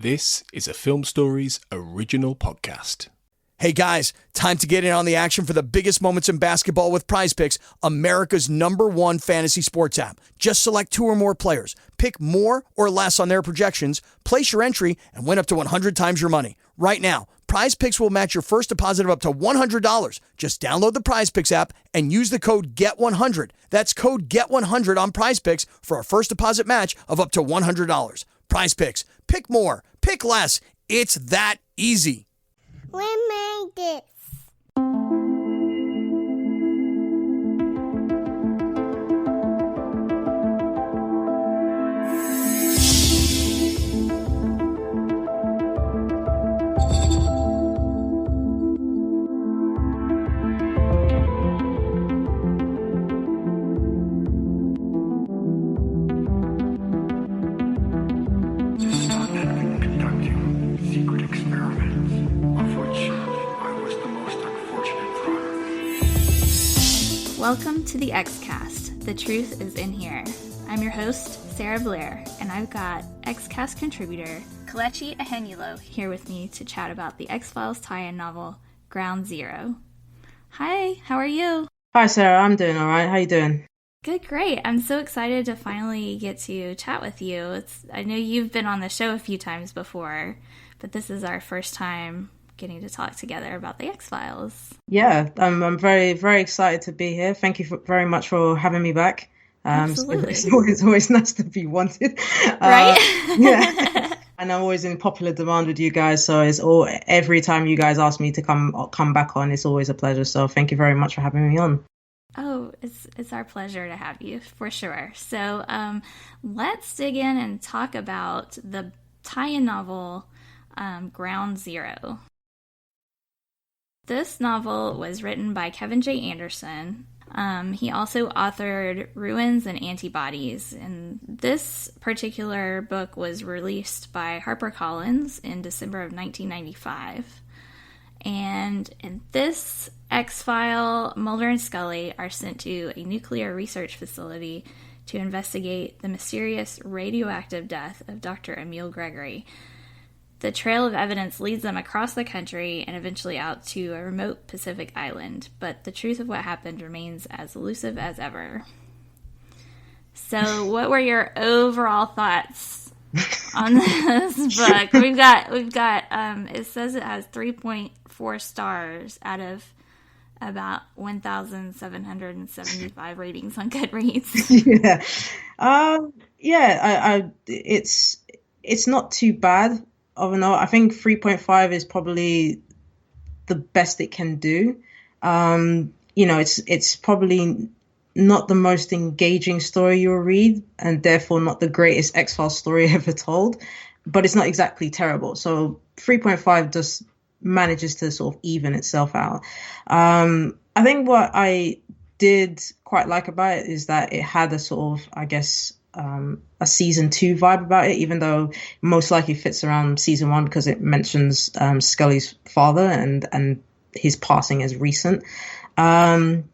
This is a Film Stories original podcast. Hey guys, time to get in on the action for the biggest moments in basketball with Prize Picks, America's #1 fantasy sports app. Just select 2 or more players, pick more or less on their projections, place your entry, and win up to 100 times your money. Right now, Prize Picks will match your first deposit of up to $100. Just download the Prize Picks app and use the code GET100. That's code GET100 on Prize Picks for a first deposit match of up to $100. Prize Picks. Pick more. Pick less. It's that easy. We made this. Welcome to the X-Cast. The truth is in here. I'm your host, Sarah Blair, and I've got X-Cast contributor Kelechi Ehenulo here with me to chat about the X-Files tie-in novel, Ground Zero. Hi, how are you? Hi, Sarah. I'm doing all right. How you doing? Good, great. I'm so excited to finally get to chat with you. I know you've been on the show a few times before, but this is our first time getting to talk together about the X-Files. Yeah, I'm very, very excited to be here. Thank you very much for having me back. Absolutely. It's always nice to be wanted. Right? Yeah. And I'm always in popular demand with you guys, so every time you guys ask me to come back on, it's always a pleasure. So thank you very much for having me on. Oh, it's our pleasure to have you, for sure. So let's dig in and talk about the tie-in novel, Ground Zero. This novel was written by Kevin J. Anderson. He also authored Ruins and Antibodies, and this particular book was released by HarperCollins in December of 1995. And in this X-File, Mulder and Scully are sent to a nuclear research facility to investigate the mysterious radioactive death of Dr. Emil Gregory. The trail of evidence leads them across the country and eventually out to a remote Pacific island, but the truth of what happened remains as elusive as ever. So, what were your overall thoughts on this book? We've got. It says it has 3.4 stars out of about 1,775 ratings on Goodreads. Yeah. It's not too bad. I think 3.5 is probably the best it can do. It's probably not the most engaging story you'll read, and therefore not the greatest X-Files story ever told, but it's not exactly terrible. So 3.5 just manages to sort of even itself out. I think what I did quite like about it is that it had a sort of, I guess, a season 2 vibe about it, even though most likely fits around season 1 because it mentions Scully's father and his passing is recent. And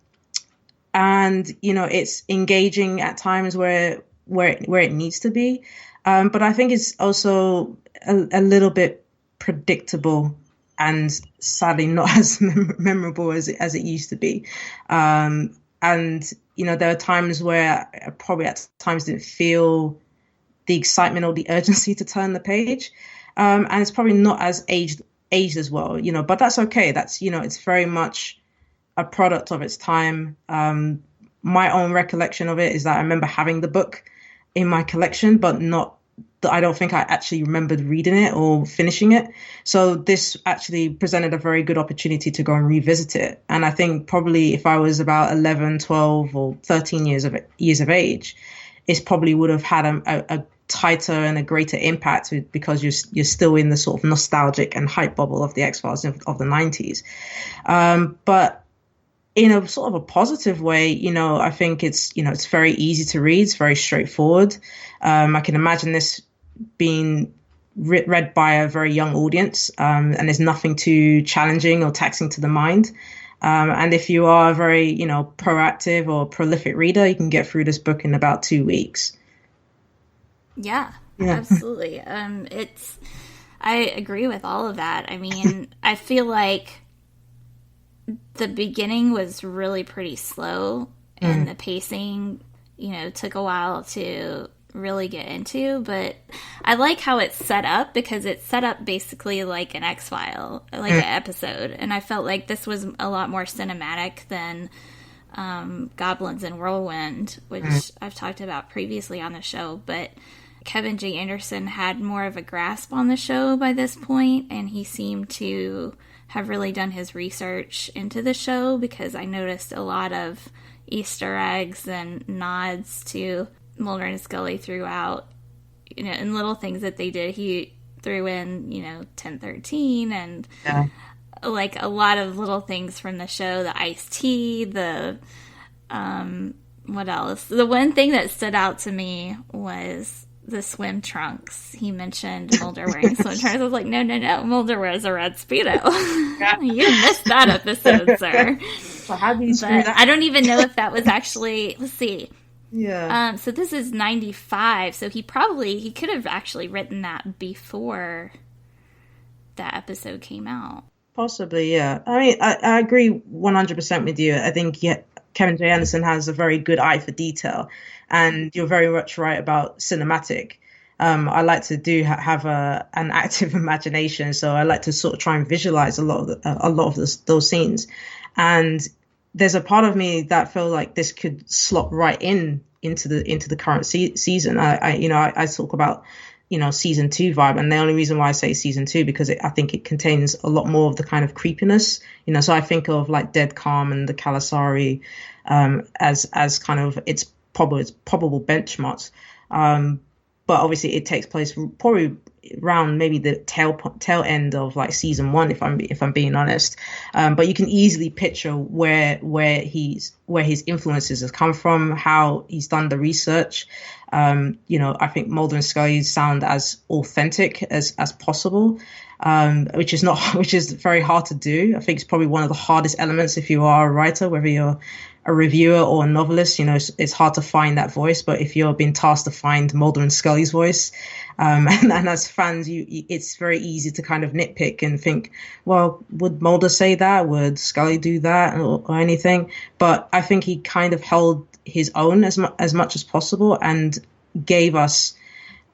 it's engaging at times where it needs to be, but I think it's also a little bit predictable and sadly not as memorable as it used to be. And, there are times where I probably at times didn't feel the excitement or the urgency to turn the page. And it's probably not as aged as well, but that's okay. That's, it's very much a product of its time. My own recollection of it is that I remember having the book in my collection, but I don't think I actually remembered reading it or finishing it. So this actually presented a very good opportunity to go and revisit it. And I think probably if I was about 11, 12 or 13 years of age, it probably would have had a tighter and a greater impact because you're still in the sort of nostalgic and hype bubble of the X-Files of the 90s. But in a sort of a positive way, I think it's very easy to read. It's very straightforward. I can imagine this being read by a very young audience, and there's nothing too challenging or taxing to the mind. And if you are a very, proactive or prolific reader, you can get through this book in about 2 weeks. Yeah, absolutely. It's I agree with all of that. I mean, I feel like the beginning was really pretty slow, and the pacing, took a while to really get into, but I like how it's set up, because it's set up basically like an X-File, like an episode, and I felt like this was a lot more cinematic than Goblins and Whirlwind, which I've talked about previously on the show, but Kevin J. Anderson had more of a grasp on the show by this point, and he seemed to have really done his research into the show, because I noticed a lot of Easter eggs and nods to Mulder and Scully throughout, and little things that they did. He threw in, 1013 and like a lot of little things from the show, the iced tea, the, what else? The one thing that stood out to me was the swim trunks. He mentioned Mulder wearing swim trunks. I was like, no, Mulder wears a red Speedo. You missed that episode, sir. So how do you screw that? I don't even know if that was actually, let's see. Yeah. So this is 95, so he could have actually written that before that episode came out. Possibly, yeah. I mean, I agree 100% with you. I think Kevin J. Anderson has a very good eye for detail, and you're very much right about cinematic. I like to have an active imagination, so I like to sort of try and visualize a lot of those scenes. And there's a part of me that felt like this could slot right into the current season. I talk about season 2 vibe, and the only reason why I say season 2 because I think it contains a lot more of the kind of creepiness. So I think of like Dead Calm and the Calasari as kind of its probable benchmarks. But obviously it takes place probably around maybe the tail end of like season 1, if I'm being honest. But you can easily picture where his influences have come from, how he's done the research. I think Mulder and Scully sound as authentic as possible, which is very hard to do. I think it's probably one of the hardest elements if you are a writer, whether you're a reviewer or a novelist. It's hard to find that voice, but if you're being tasked to find Mulder and Scully's voice, and as fans, it's very easy to kind of nitpick and think, well, would Mulder say that? Would Scully do that or anything? But I think he kind of held his own as much as possible and gave us,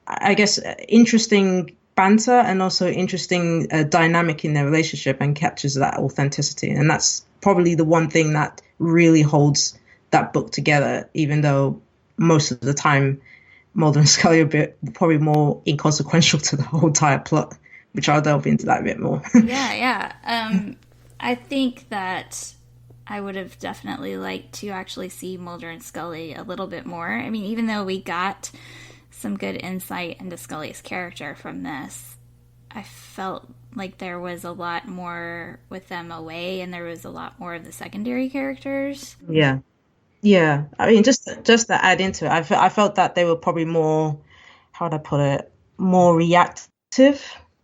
I guess, interesting banter and also interesting dynamic in their relationship, and captures that authenticity. And that's probably the one thing that really holds that book together, even though most of the time Mulder and Scully are probably more inconsequential to the whole entire plot, which I'll delve into that a bit more. I think that I would have definitely liked to actually see Mulder and Scully a little bit more. I mean, even though we got some good insight into Scully's character from this, I felt like there was a lot more with them away, and there was a lot more of the secondary characters. Yeah. I mean, just to add into it, I felt that they were probably more, how would I put it, more reactive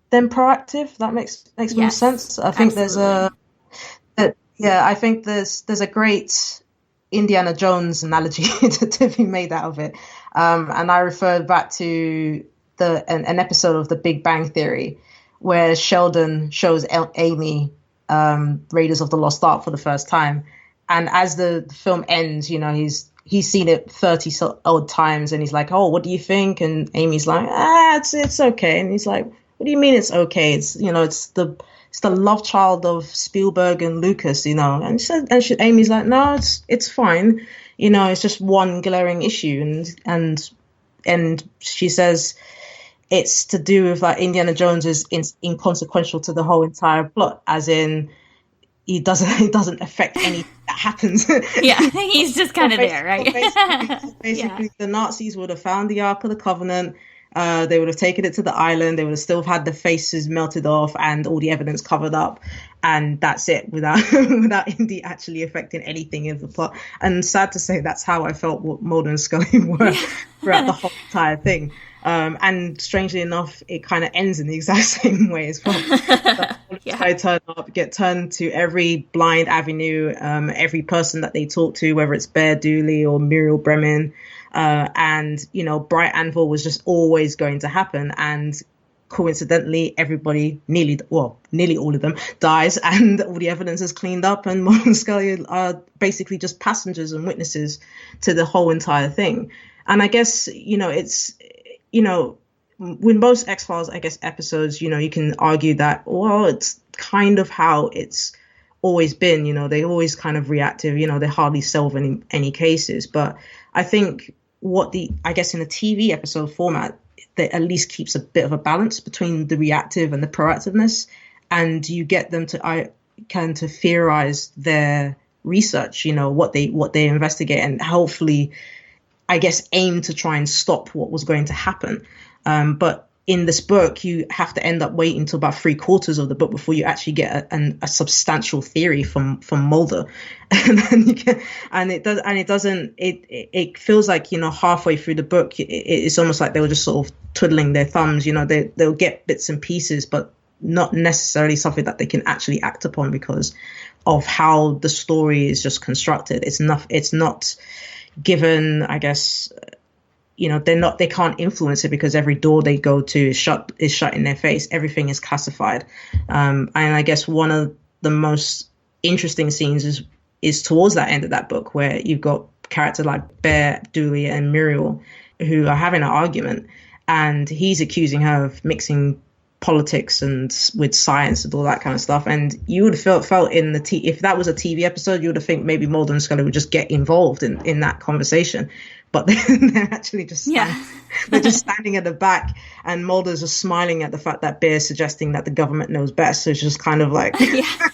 than proactive. That makes more sense. I think absolutely. I think there's a great Indiana Jones analogy to be made out of it. And I referred back to an episode of The Big Bang Theory where Sheldon shows Amy Raiders of the Lost Ark for the first time. And as the film ends, he's seen it 30 odd times, and he's like, "Oh, what do you think?" And Amy's like, it's okay." And he's like, "What do you mean it's okay? It's it's the love child of Spielberg and Lucas, And Amy's like, "No, it's fine. It's just one glaring issue." And she says it's to do with like Indiana Jones is inconsequential to the whole entire plot, as in he doesn't affect anything that happens. Yeah, he's just kind of there, right? Basically, the Nazis would have found the Ark of the Covenant. They would have taken it to the island. They would have still had the faces melted off and all the evidence covered up, and that's it, without Indy actually affecting anything in the plot. And sad to say, that's how I felt what Mulder and Scully were throughout the whole entire thing. And strangely enough, it kind of ends in the exact same way as well. I turn up, get turned to every blind avenue, every person that they talk to, whether it's Bear Dooley or Muriel Bremen. And Bright Anvil was just always going to happen. And coincidentally, nearly all of them dies, and all the evidence is cleaned up, and Mulder and Scully are basically just passengers and witnesses to the whole entire thing. And I guess, it's, with most X-Files, I guess, episodes, you can argue that, well, it's kind of how it's always been, they always kind of reactive, they hardly solve any cases. But I think I guess in a TV episode format, that at least keeps a bit of a balance between the reactive and the proactiveness, and you get them to theorize their research, what they investigate, and hopefully, I guess, aim to try and stop what was going to happen. But in this book, you have to end up waiting until about 3/4 of the book before you actually get a substantial theory from Mulder, it feels like, halfway through the book, it's almost like they were just sort of twiddling their thumbs. They'll get bits and pieces, but not necessarily something that they can actually act upon because of how the story is just constructed. It's not given, I guess. They can't influence it because every door they go to is shut in their face. Everything is classified. And I guess one of the most interesting scenes is towards that end of that book, where you've got characters like Blair, Dooley, and Muriel who are having an argument, and he's accusing her of mixing politics and with science and all that kind of stuff. And you would have felt in if that was a TV episode, you would have think maybe Mulder and Scully would just get involved in that conversation. But they're actually just they're just standing at the back, and Mulder's just smiling at the fact that Bear's suggesting that the government knows best. So it's just kind of like,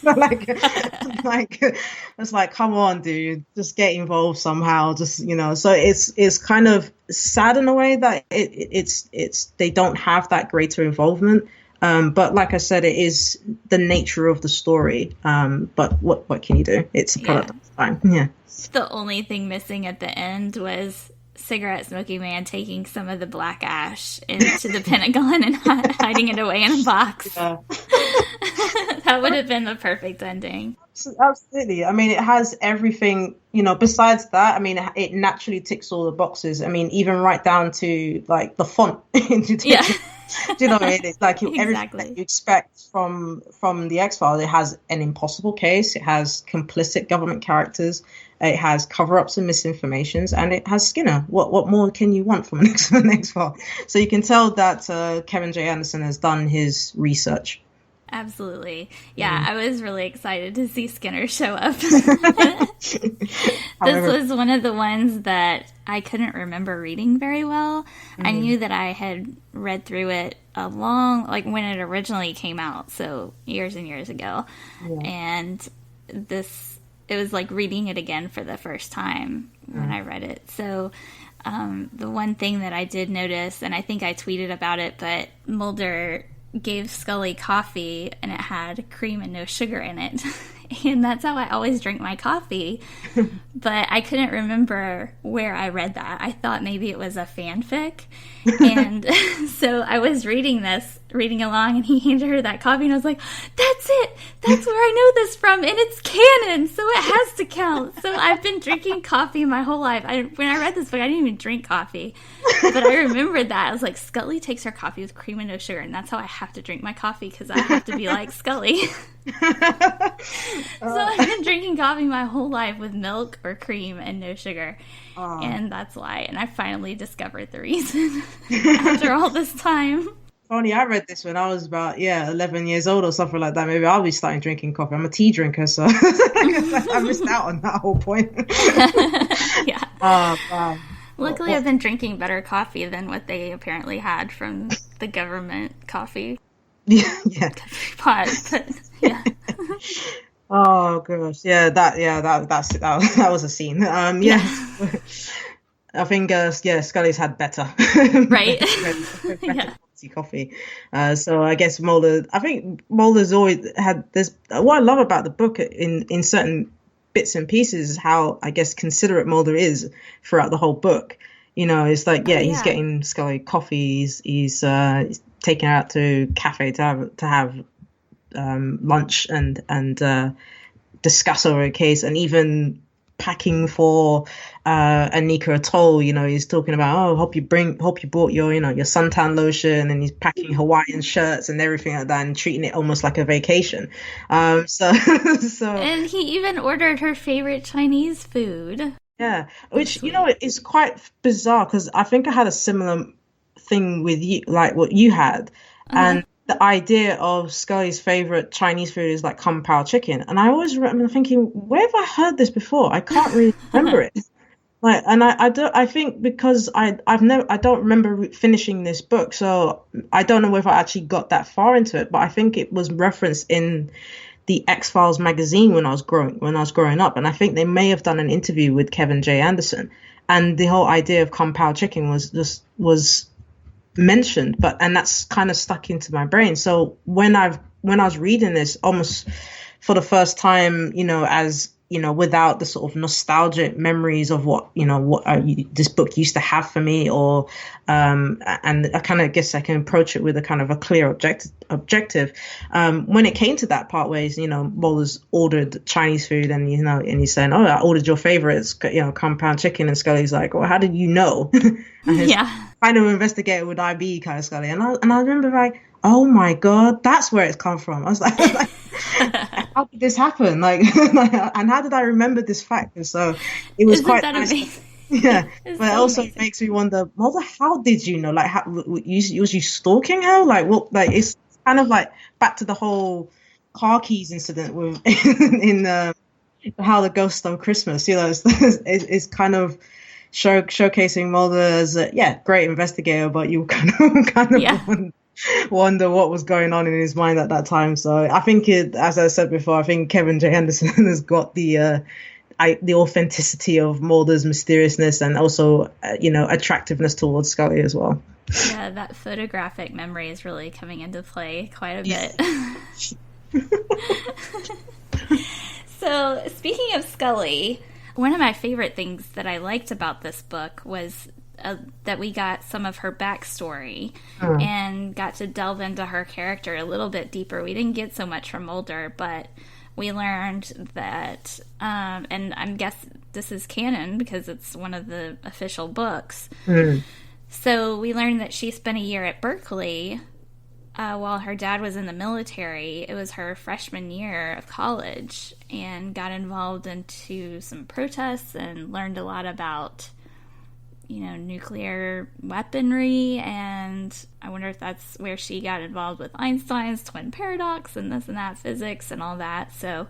like it's like, come on, dude, just get involved somehow. Just, so it's kind of sad in a way that it's they don't have that greater involvement. But like I said, it is the nature of the story. But what can you do? It's a product of time. Yeah. The only thing missing at the end was cigarette smoking man taking some of the black ash into the Pentagon and hiding it away in a box. Yeah. That would have been the perfect ending. Absolutely. I mean, it has everything, besides that. I mean, it naturally ticks all the boxes. I mean, even right down to like the font. Yeah. Do you know what I mean? It's like everything that you expect from the X-Files. It has an impossible case. It has complicit government characters. It has cover-ups and misinformations, and it has Skinner. What more can you want from an X-File? So you can tell that Kevin J. Anderson has done his research. Absolutely. Yeah, I was really excited to see Skinner show up. This was one of the ones that I couldn't remember reading very well. Mm-hmm. I knew that I had read through it when it originally came out, so years and years ago. Yeah. And it was like reading it again for the first time when I read it. So the one thing that I did notice, and I think I tweeted about it, but Mulder gave Scully coffee and it had cream and no sugar in it. And that's how I always drink my coffee. But I couldn't remember where I read that. I thought maybe it was a fanfic. And so I was reading along, and he handed her that coffee, and I was like, that's it! That's where I know this from, and it's canon, so it has to count. So I've been drinking coffee my whole life. When I read this book, I didn't even drink coffee. But I remembered that. I was like, Scully takes her coffee with cream and no sugar, and that's how I have to drink my coffee, because I have to be like Scully. So I've been drinking coffee my whole life with milk or cream and no sugar. And that's why. And I finally discovered the reason after all this time. Funny, I read this when I was about 11 years old or something like that. Maybe I'll be starting drinking coffee. I'm a tea drinker, so I missed out on that whole point. Yeah. Wow. Luckily, I've been drinking better coffee than what they apparently had from the government coffee. Yeah. Pot, but yeah. Oh gosh, that was a scene. I think Scully's had better, right? better coffee. So I guess Mulder's always had this. What I love about the book in certain bits and pieces is how, I guess, considerate Mulder is throughout the whole book. It's like he's getting Scully coffee. He's taking her out to cafe to have lunch and discuss over a case, and even packing for Anika Atoll. He's talking about, oh, hope you brought your your suntan lotion, and he's packing Hawaiian shirts and everything like that, and treating it almost like a vacation. So and he even ordered her favorite Chinese food. Yeah, which is quite bizarre, because I think I had a similar thing with you, like what you had, and the idea of Scully's favorite Chinese food is like kung pao chicken, and I always remember thinking, where have I heard this before? I can't really remember it. Like, and I think because I don't remember finishing this book, so I don't know if I actually got that far into it, but I think it was referenced in the X-Files magazine when I was growing up, and I think they may have done an interview with Kevin J. Anderson, and the whole idea of kung pao chicken was mentioned, and that's kind of stuck into my brain. So when I was reading this almost for the first time, as without the sort of nostalgic memories of what this book used to have for me, or and I kind of guess I can approach it with a kind of a clear objective. When it came to that part where Mulder's ordered Chinese food, and and he's saying, "Oh, I ordered your favorites, kung pao chicken," and Scully's like, "Well, how did you know?" Yeah, kind of investigator would I be, kind of Scully, and I remember like, oh my God, that's where it's come from. I was like how did this happen? Like, and how did I remember this fact? And so it was quite nice. Amazing? Yeah, but it also makes me wonder, Mulder, how did you know? Like, was you stalking her? Like, what? Like, it's kind of like back to the whole car keys incident with in How the Ghost Stole Christmas. It's kind of showcasing Mulder as a great investigator, but you kind of wonder what was going on in his mind at that time. So I think as I said before, I think Kevin J. Henderson has got the authenticity of Mulder's mysteriousness, and also attractiveness towards Scully as well. Yeah, that photographic memory is really coming into play quite a bit. So speaking of Scully, one of my favorite things that I liked about this book was that we got some of her backstory and got to delve into her character a little bit deeper. We didn't get so much from Mulder, but we learned that, and I guess this is canon because it's one of the official books. So we learned that she spent a year at Berkeley while her dad was in the military. It was her freshman year of college, and got involved into some protests and learned a lot about nuclear weaponry, and I wonder if that's where she got involved with Einstein's twin paradox and this and that physics and all that. So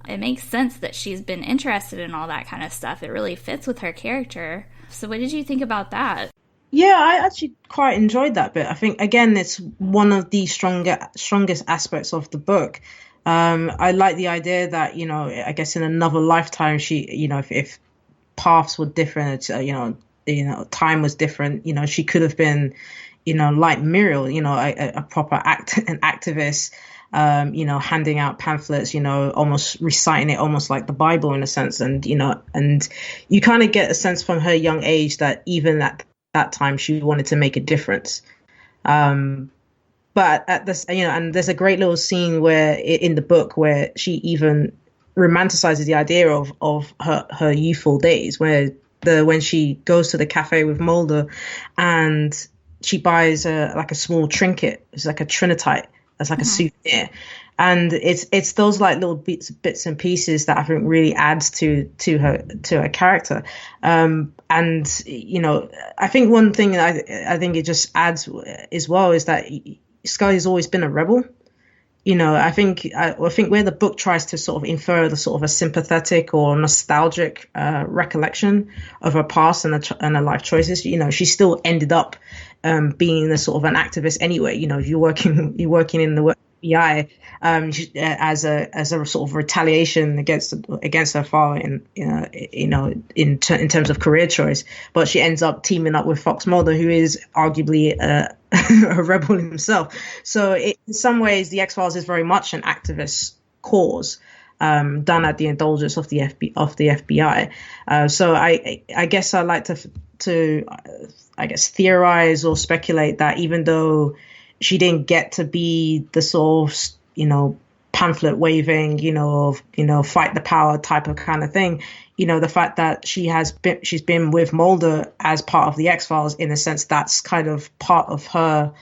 it makes sense that she's been interested in all that kind of stuff. It really fits with her character. So what did you think about that? Yeah, I actually quite enjoyed that bit. I think, again, it's one of the strongest aspects of the book. I like the idea that, I guess in another lifetime, she, if paths were different, time was different, she could have been, like Muriel, a proper an activist, handing out pamphlets, almost reciting it almost like the Bible in a sense. And, and you kind of get a sense from her young age that even at that time she wanted to make a difference. But at this, and there's a great little scene where in the book where she even romanticizes the idea of her youthful days, where when she goes to the cafe with Mulder and she buys a small trinket. It's like a trinitite. It's like a souvenir. And it's those like little bits and pieces that I think really adds to her character. And, I think one thing that I think it just adds as well is that Scully's always been a rebel. I think where the book tries to sort of infer the sort of a sympathetic or nostalgic recollection of her past and her life choices, she still ended up being a sort of an activist anyway. You're working in the FBI as a sort of retaliation against her father in terms of career choice. But she ends up teaming up with Fox Mulder, who is arguably a rebel himself. So in some ways, the X-Files is very much an activist cause done at the indulgence of the FBI. So I guess I like to theorize or speculate that even though she didn't get to be the sort of pamphlet waving, of, fight the power type of kind of thing. The fact that she's been with Mulder as part of the X-Files, in a sense, that's kind of part of her,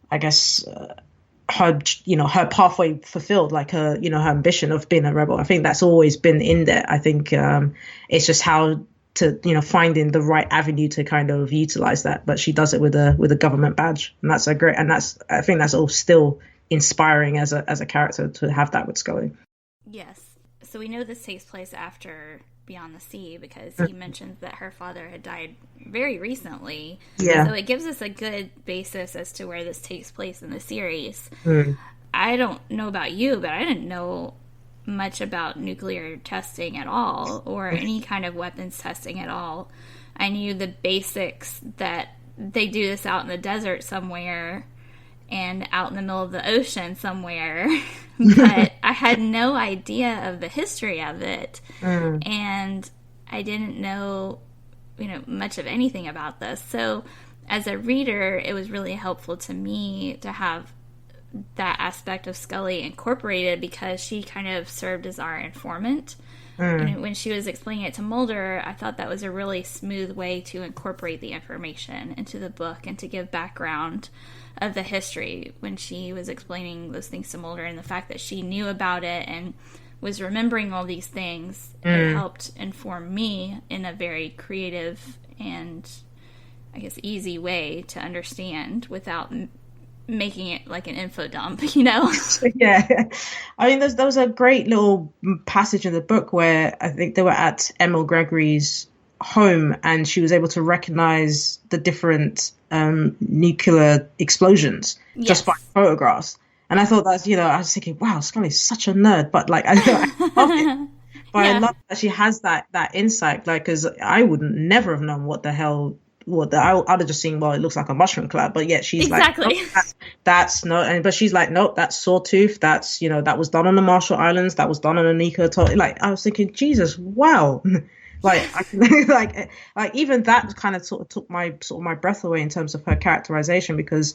I guess, her pathway fulfilled, like her ambition of being a rebel. I think that's always been in there. I think it's just how to, finding the right avenue to kind of utilize that. But she does it with a government badge, and that's I think that's all still inspiring as a character to have that with Scully. Yes. So we know this takes place after Beyond the Sea, because he mentions that her father had died very recently. Yeah. So it gives us a good basis as to where this takes place in the series. Mm. I don't know about you, but I didn't know much about nuclear testing at all, or any kind of weapons testing at all. I knew the basics, that they do this out in the desert somewhere and out in the middle of the ocean somewhere, but I had no idea of the history of it, and I didn't know, much of anything about this. So as a reader, it was really helpful to me to have that aspect of Scully incorporated, because she kind of served as our informant. And when she was explaining it to Mulder, I thought that was a really smooth way to incorporate the information into the book and to give background of the history when she was explaining those things to Mulder, and the fact that she knew about it and was remembering all these things. It helped inform me in a very creative and, I guess, easy way to understand without making it like an info dump, Yeah. I mean, there was a great little passage in the book where I think they were at Emil Gregory's home, and she was able to recognize the different nuclear explosions just by photographs. And I thought that's, I was thinking, wow, Scully's such a nerd, but like, I love it. But I love that she has that insight, like, because I would never have known what the hell. I'd have just seen, well, it looks like a mushroom cloud, but yet she's exactly. Like, oh, that's no, but she's like, nope, that's sawtooth. That's, that was done on the Marshall Islands. That was done on Anika Atoll. Like, I was thinking, Jesus, wow. Like, like even that kind of sort of took my breath away in terms of her characterization, because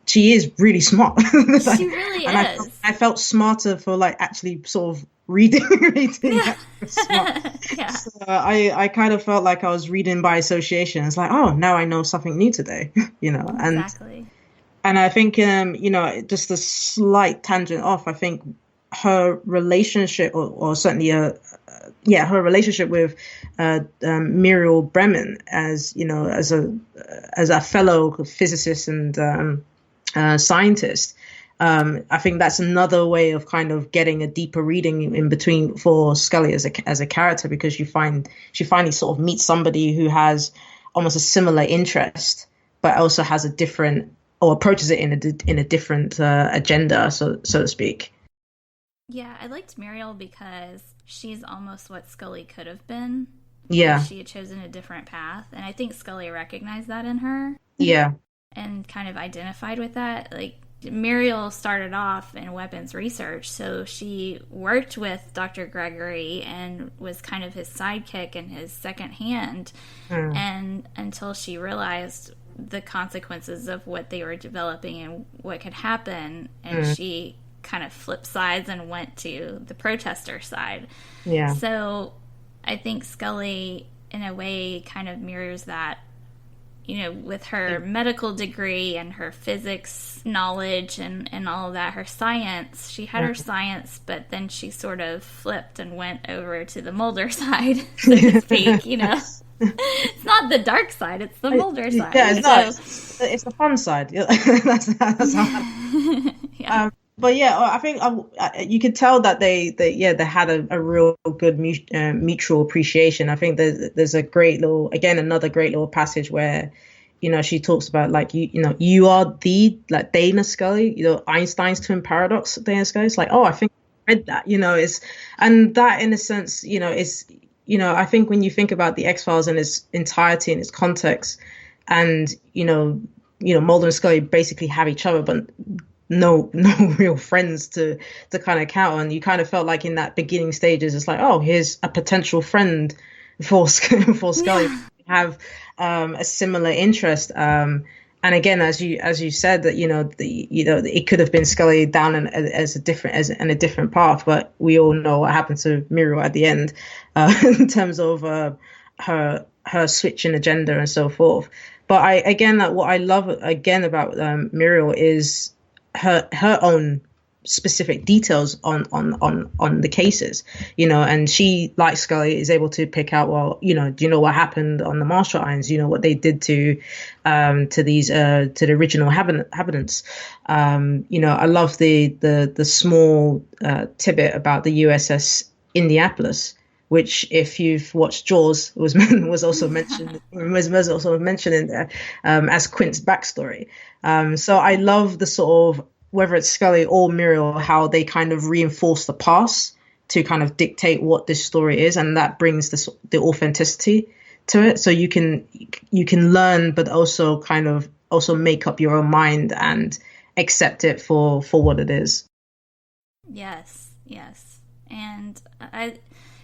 she is really smart. Like, she really and is. I felt smarter for like actually sort of reading Yeah. yeah. So I kind of felt like I was reading by association. It's like, oh, now I know something new today, Exactly. And I think, just a slight tangent off, I think her relationship, or certainly her relationship with Muriel Bremen, as as a fellow physicist and scientist. I think that's another way of kind of getting a deeper reading in between for Scully as a character, because she finally sort of meets somebody who has almost a similar interest, but also has a different, or approaches it in a different agenda, so to speak. Yeah, I liked Muriel because she's almost what Scully could have been. Yeah. If she had chosen a different path, and I think Scully recognized that in her. Yeah. And kind of identified with that. Like, Muriel started off in weapons research, so she worked with Dr. Gregory and was kind of his sidekick and his second hand, and until she realized the consequences of what they were developing and what could happen, and she kind of flipped sides and went to the protester side. Yeah. So I think Scully, in a way, kind of mirrors that, with her medical degree and her physics knowledge and all of that, her science. She had her science, but then she sort of flipped and went over to the Mulder side, so to speak, It's not the dark side, it's the Mulder side. Yeah, it's the fun side. that's how yeah. But yeah, I think you could tell that they had a real good mutual appreciation. I think there's a great little, again, another great little passage where, she talks about like, you are the, like, Dana Scully, Einstein's twin paradox, Dana Scully. It's like, oh, I think I read that, and that in a sense, is, I think when you think about the X-Files in its entirety and its context, and, Mulder and Scully basically have each other, but no real friends to kind of count on. You kind of felt like in that beginning stages, it's like, oh, here's a potential friend for Scully. Yeah. Have a similar interest, And again, as you said, that it could have been Scully down in a different path, but we all know what happened to Muriel at the end, in terms of her switch in agenda and so forth. But what I love again about Muriel is her own specific details on the cases, and she, like Scully, is able to pick out, well, do you know what happened on the Marshall Islands? What they did to the original inhabitants. I love the small tidbit about the USS Indianapolis, which, if you've watched Jaws, was also mentioned in there as Quint's backstory. So I love the sort of, whether it's Scully or Muriel, how they kind of reinforce the past to kind of dictate what this story is, and that brings the authenticity to it. So you can learn, but also kind of also make up your own mind and accept it for what it is. Yes. And I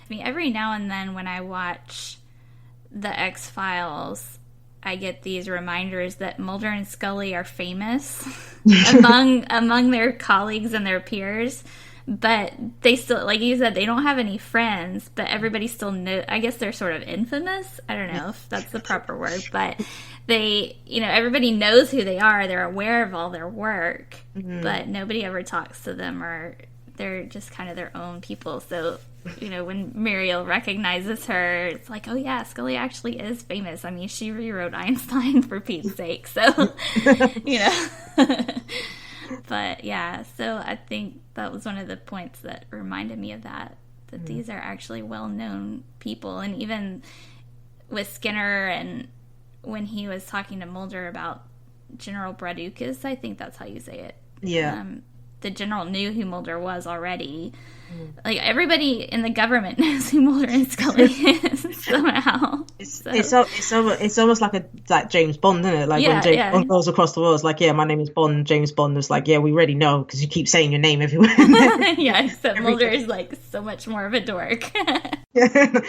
mean, every now and then when I watch the X-Files, I get these reminders that Mulder and Scully are famous among their colleagues and their peers, but they still, like you said, they don't have any friends, but everybody still knows. I guess they're sort of infamous. I don't know if that's the proper word, but they, everybody knows who they are. They're aware of all their work, but nobody ever talks to them, or they're just kind of their own people. So, when Muriel recognizes her, it's like, oh yeah, Scully actually is famous. I mean, she rewrote Einstein, for Pete's sake. So, But yeah, so I think that was one of the points that reminded me of that these are actually well-known people. And even with Skinner, and when he was talking to Mulder about General Braducas, I think that's how you say it. Yeah. The general knew who Mulder was already. Like, everybody in the government knows who Mulder and Scully is somehow. It's almost like James Bond, isn't it? Like, when James Bond goes across the world, it's like, yeah, my name is Bond. James Bond is like, yeah, we already know, because you keep saying your name everywhere. Yeah, except Mulder is like so much more of a dork. And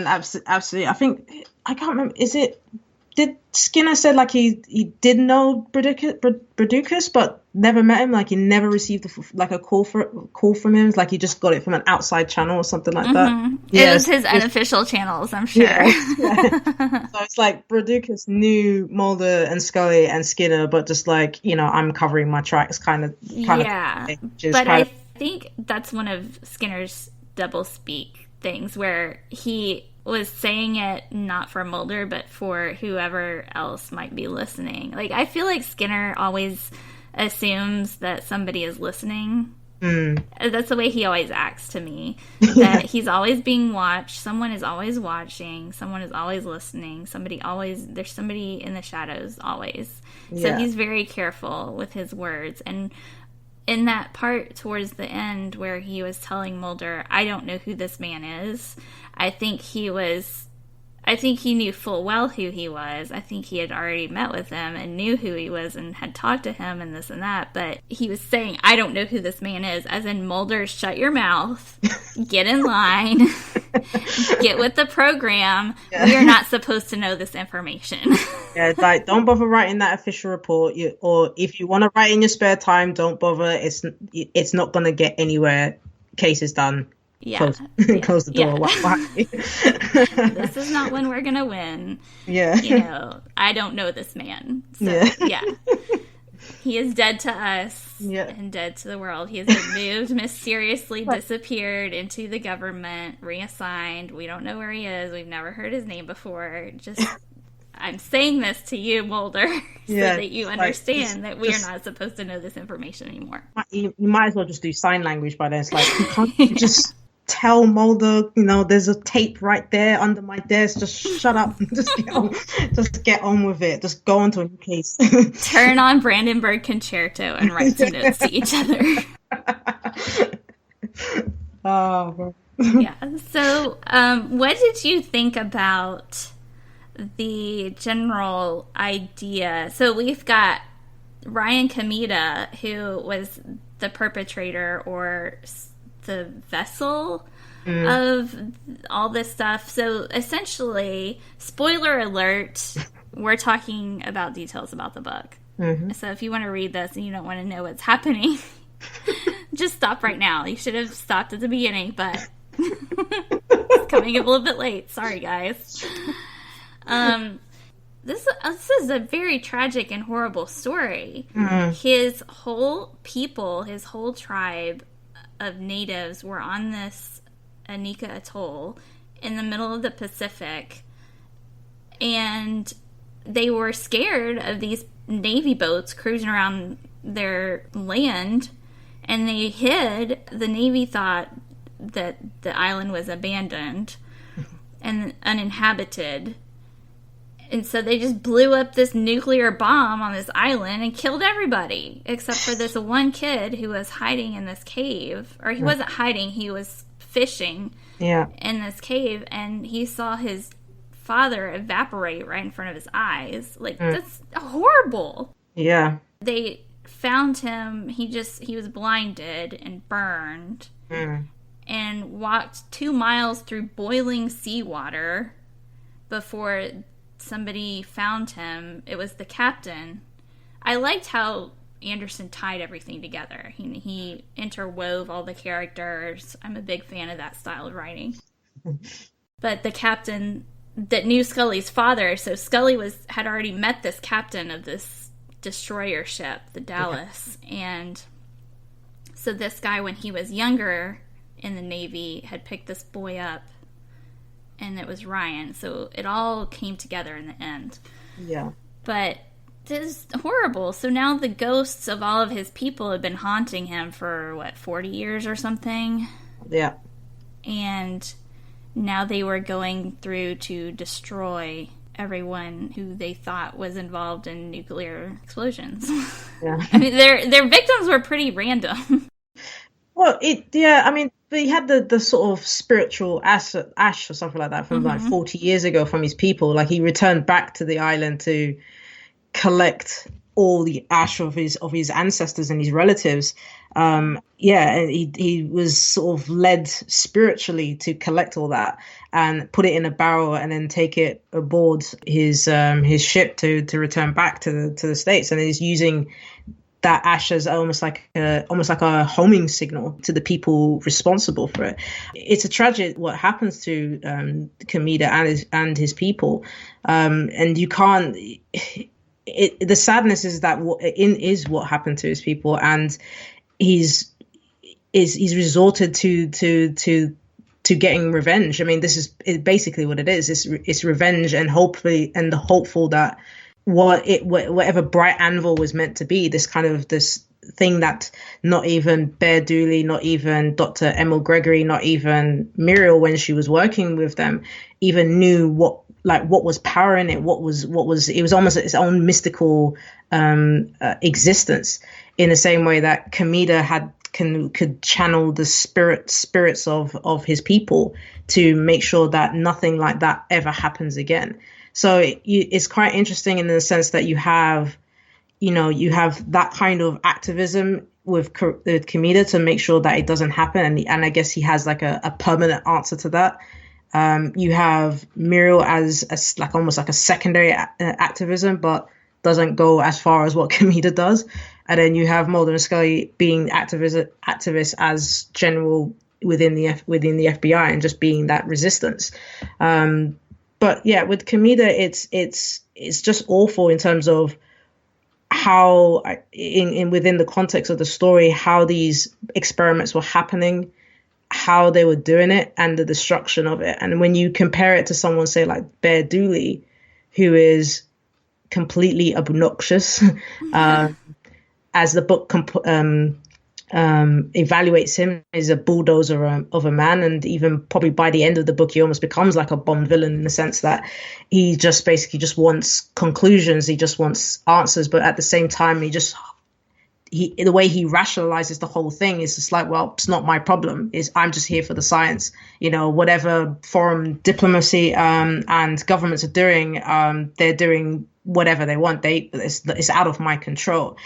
absolutely. I think, I can't remember, did Skinner said like he did know Braducas, but never met him? Like, he never received a call from him. Like, he just got it from an outside channel or something like that. It was his unofficial channels, I'm sure. Yeah. So it's like Braducas knew Mulder and Scully and Skinner, but just like, I'm covering my tracks kind of. Yeah, but I think that's one of Skinner's doublespeak things, where he was saying it not for Mulder, but for whoever else might be listening. Like, I feel like Skinner always assumes that somebody is listening. That's the way he always acts to me. That he's always being watched. Someone is always watching. Someone is always listening. There's somebody in the shadows always. Yeah. So he's very careful with his words. And in that part towards the end where he was telling Mulder, I don't know who this man is, I think he knew full well who he was. I think he had already met with him and knew who he was and had talked to him and this and that. But he was saying, I don't know who this man is. As in, Mulder, shut your mouth. Get in line. Get with the program. Yeah. We are not supposed to know this information. Yeah, like, don't bother writing that official report. Or if you want to write in your spare time, don't bother. It's not going to get anywhere. Case is done. Yeah. Close the door. Yeah. This is not when we're going to win. Yeah. I don't know this man. So, yeah. He is dead to us and dead to the world. He has been moved, mysteriously disappeared into the government, reassigned. We don't know where he is. We've never heard his name before. I'm saying this to you, Mulder, so that you understand that we are not supposed to know this information anymore. You might as well just do sign language by then. It's like, you can't just tell Mulder, there's a tape right there under my desk. Just shut up. Just get on with it. Just go on to a new case. Turn on Brandenburg Concerto and write some notes to each other. Oh, yeah. So, what did you think about the general idea? So we've got Ryan Kamita, who was the perpetrator or the vessel of all this stuff. So essentially, spoiler alert, we're talking about details about the book. Mm-hmm. So if you want to read this and you don't want to know what's happening, just stop right now. You should have stopped at the beginning, but it's coming a little bit late. Sorry, guys. This is a very tragic and horrible story. Mm-hmm. His whole people, his whole tribe of natives were on this Anika Atoll in the middle of the Pacific, and they were scared of these Navy boats cruising around their land, and they hid. The Navy thought that the island was abandoned and uninhabited, and so they just blew up this nuclear bomb on this island and killed everybody except for this one kid who was hiding in this cave. Or he wasn't hiding, he was fishing in this cave, and he saw his father evaporate right in front of his eyes. Like, that's horrible. Yeah. They found him, he was blinded and burned and walked 2 miles through boiling seawater before somebody found him. It was the captain. I liked how Anderson tied everything together. He interwove all the characters. I'm a big fan of that style of writing. But the captain that knew Scully's father, so Scully had already met this captain of this destroyer ship, the Dallas, and so this guy, when he was younger in the Navy, had picked this boy up, and it was Ryan. So it all came together in the end. Yeah. But this is horrible. So now the ghosts of all of his people have been haunting him for, 40 years or something? Yeah. And now they were going through to destroy everyone who they thought was involved in nuclear explosions. Yeah. I mean, their victims were pretty random. Well, I mean, he had the sort of spiritual ash or something like that from like 40 years ago from his people. Like, he returned back to the island to collect all the ash of his ancestors and his relatives. And he was sort of led spiritually to collect all that and put it in a barrel and then take it aboard his ship to return back to the States. And he's using that ash as almost like a homing signal to the people responsible for it. It's a tragic what happens to Kameda and his people, and you can't. The sadness is that is what happened to his people, and he's resorted to getting revenge. I mean, this is basically what it is. It's revenge, and hopefully, and the hopeful that whatever bright anvil was meant to be, this thing that not even Bear Dooley, not even Dr. Emil Gregory, not even Muriel, when she was working with them, even knew what was power in it, what was it was almost its own mystical existence, in the same way that Kameda could channel the spirits of his people to make sure that nothing like that ever happens again. So it's quite interesting in the sense that you have that kind of activism with Kameda to make sure that it doesn't happen, and I guess he has like a permanent answer to that. You have Muriel as like almost like a secondary activism, but doesn't go as far as what Kameda does. And then you have Mulder and Scully being activists as general within the FBI and just being that resistance. But yeah, with Kameda, it's just awful in terms of how, within the context of the story, how these experiments were happening, how they were doing it, and the destruction of it. And when you compare it to someone, say, like Bear Dooley, who is completely obnoxious, as the book evaluates him as a bulldozer of a man, and even probably by the end of the book he almost becomes like a Bond villain in the sense that he just basically just wants conclusions, he just wants answers, but at the same time the way he rationalizes the whole thing is just like, well, it's not my problem, I'm just here for the science. Whatever foreign diplomacy and governments are doing, they're doing whatever they want. It's out of my control.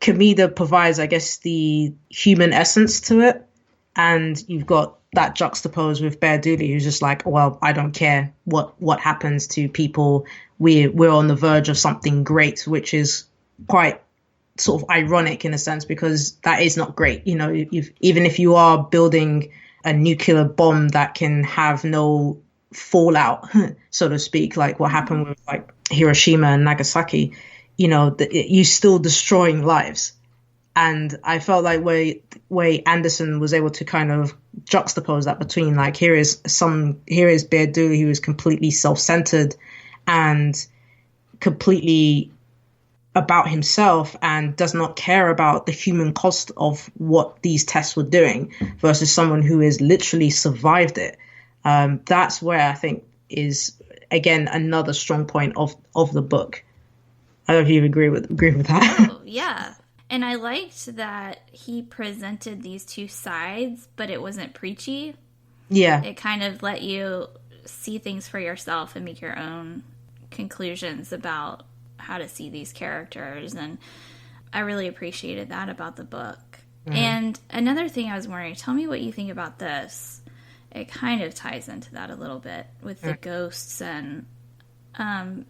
Kameda provides, I guess, the human essence to it, and you've got that juxtaposed with Bear Dooley, who's just like, well, I don't care what happens to people. We're on the verge of something great, which is quite sort of ironic in a sense, because that is not great. You know, even if you are building a nuclear bomb that can have no fallout, so to speak, like what happened with like Hiroshima and Nagasaki, you know, you're still destroying lives. And I felt like way Anderson was able to kind of juxtapose that between like, here is Bear Dooley, who is completely self-centered and completely about himself and does not care about the human cost of what these tests were doing, versus someone who has literally survived it. That's where I think is, again, another strong point of the book. I don't know if you agree with that. Oh, yeah. And I liked that he presented these two sides, but it wasn't preachy. Yeah. It kind of let you see things for yourself and make your own conclusions about how to see these characters. And I really appreciated that about the book. Mm-hmm. And another thing I was wondering, tell me what you think about this. It kind of ties into that a little bit with the ghosts. And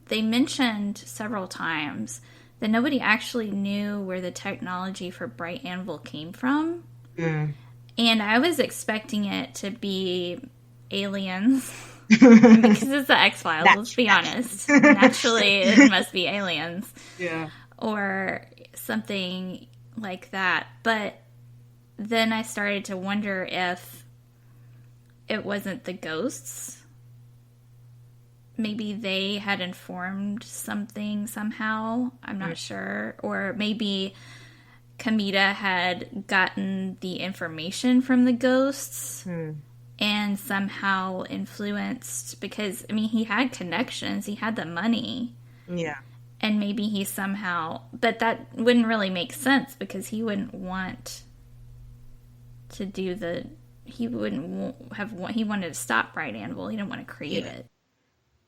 they mentioned several times that nobody actually knew where the technology for Bright Anvil came from. Mm. And I was expecting it to be aliens. Because it's the X-Files, let's be honest. Naturally, it must be aliens. Yeah. Or something like that. But then I started to wonder if it wasn't the ghosts. Maybe they had informed something somehow. I'm not sure. Or maybe Kamita had gotten the information from the ghosts and somehow influenced, because, I mean, he had connections. He had the money. Yeah. And maybe he somehow... But that wouldn't really make sense, because he wouldn't want to do the... He wouldn't have... He wanted to stop Bright Anvil. He didn't want to create it.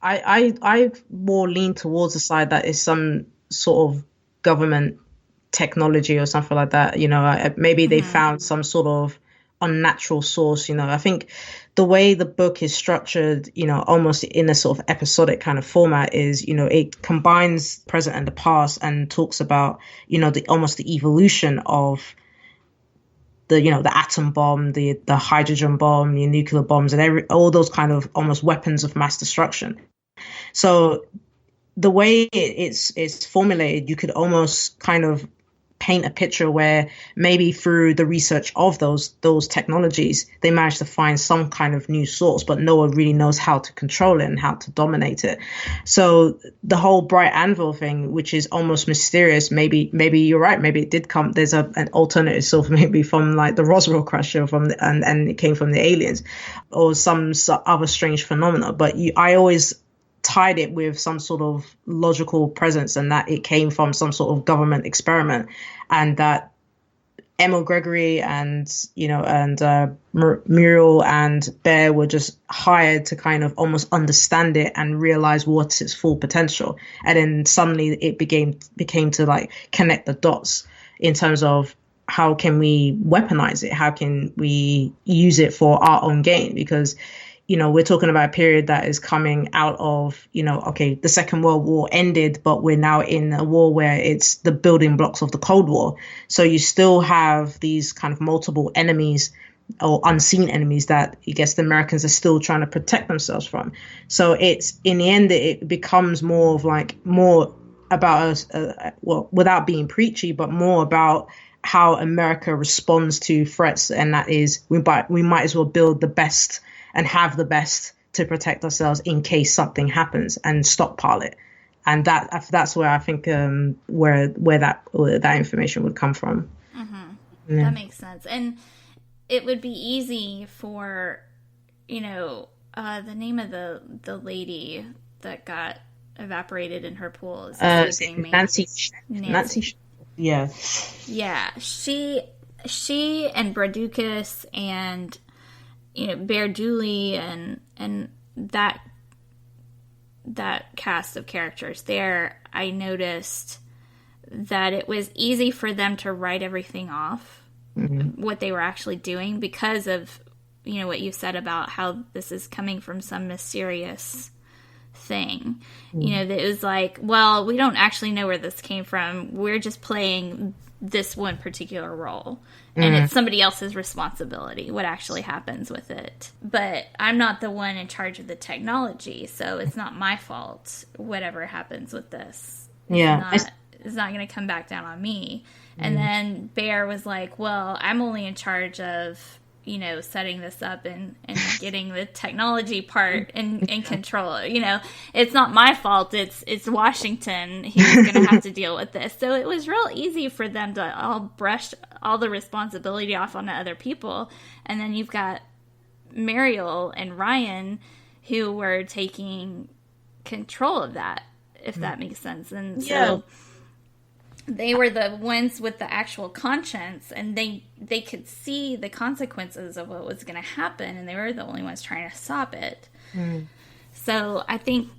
I more lean towards the side that is some sort of government technology or something like that. You know, maybe they found some sort of unnatural source. You know, I think the way the book is structured, you know, almost in a sort of episodic kind of format is, you know, it combines present and the past and talks about, you know, almost the evolution of the, you know, the atom bomb, the hydrogen bomb, the nuclear bombs, and all those kind of almost weapons of mass destruction. So the way it's formulated, you could almost kind of paint a picture where maybe through the research of those technologies, they managed to find some kind of new source, but no one really knows how to control it and how to dominate it. So the whole Bright Anvil thing, which is almost mysterious, maybe you're right, maybe it did come, there's an alternative source, maybe from like the Roswell crash, or from and it came from the aliens, or some other strange phenomena. But I always tied it with some sort of logical presence, and that it came from some sort of government experiment, and that Emil Gregory and, you know, and Muriel and Bear were just hired to kind of almost understand it and realize what's its full potential. And then suddenly it became to like connect the dots in terms of how can we weaponize it? How can we use it for our own gain? Because, you know, we're talking about a period that is coming out of, you know, okay, the Second World War ended, but we're now in a war where it's the building blocks of the Cold War. So you still have these kind of multiple enemies or unseen enemies that I guess the Americans are still trying to protect themselves from. So it's, in the end, it becomes more about, well, without being preachy, but more about how America responds to threats. And that is, we might as well build the best and have the best to protect ourselves in case something happens, and stockpile it. And that's where I think where that information would come from. Mm-hmm. Yeah. That makes sense. And it would be easy for, you know, the name of the lady that got evaporated in her pool is Nancy. Yeah. Yeah. She and Braducas and, you know, Bear Dooley and that cast of characters there, I noticed that it was easy for them to write everything off, what they were actually doing, because of you know, what you said about how this is coming from some mysterious thing. You know, that it was like, well, we don't actually know where this came from. We're just playing this one particular role. And it's somebody else's responsibility what actually happens with it. But I'm not the one in charge of the technology, so it's not my fault whatever happens with this. It's not going to come back down on me. And then Bear was like, well, I'm only in charge of, you know, setting this up and getting the technology part in control. You know, it's not my fault. It's Washington who's going to have to deal with this. So it was real easy for them to all brush all the responsibility off onto other people. And then you've got Mariel and Ryan who were taking control of that, if that makes sense. And so they were the ones with the actual conscience, and they could see the consequences of what was going to happen, and they were the only ones trying to stop it. So I think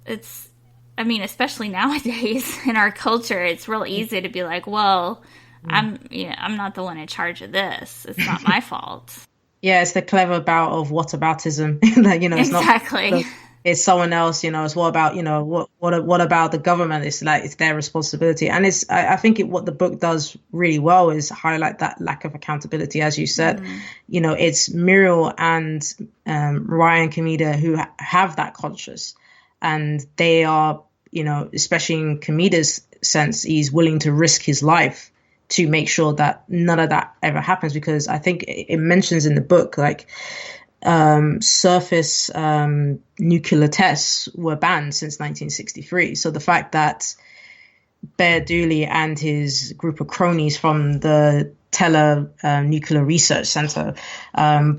it's, I mean, especially nowadays in our culture, it's real easy to be like, well, I'm not the one in charge of this. It's not my fault. Yeah, it's the clever bout of whataboutism. That, you know, it's exactly. Not, it's someone else, you know. It's what about, you know, what about the government? It's like, it's their responsibility. And it's, I think what the book does really well is highlight that lack of accountability, as you said. You know, it's Muriel and Ryan Kameda who have that conscience, and they are, you know, especially in Kameda's sense, he's willing to risk his life to make sure that none of that ever happens, because I think it mentions in the book, like, surface nuclear tests were banned since 1963. So the fact that Bear Dooley and his group of cronies from the Teller Nuclear Research Center,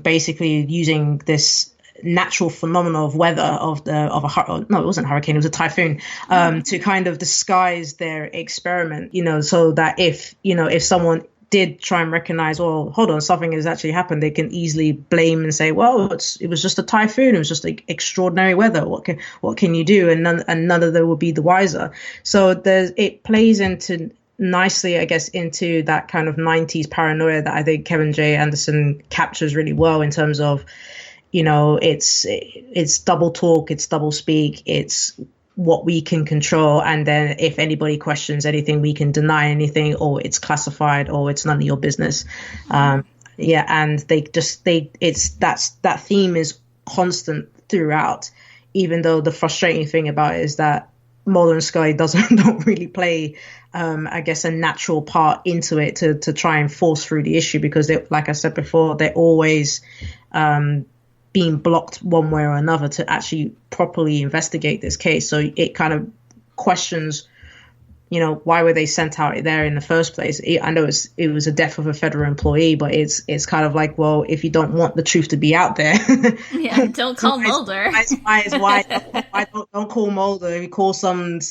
basically using this natural phenomenon of weather it wasn't a hurricane, it was a typhoon, to kind of disguise their experiment, you know, so that if someone did try and recognize, well, hold on, something has actually happened, they can easily blame and say, well, it was just a typhoon, it was just like extraordinary weather, what can you do? And none of them will be the wiser. So it plays into nicely, I guess, into that kind of 90s paranoia that I think Kevin J. Anderson captures really well, in terms of, you know, it's double talk, it's double speak, it's what we can control, and then if anybody questions anything, we can deny anything, or it's classified, or it's none of your business. And that theme is constant throughout, even though the frustrating thing about it is that Mulder and Scully don't really play, I guess, a natural part into it to try and force through the issue, because they, like I said before, they're always being blocked one way or another to actually properly investigate this case. So it kind of questions, you know, why were they sent out there in the first place? I know it was a death of a federal employee, but it's kind of like, well, if you don't want the truth to be out there, don't call Mulder. Why don't call Mulder? If you call some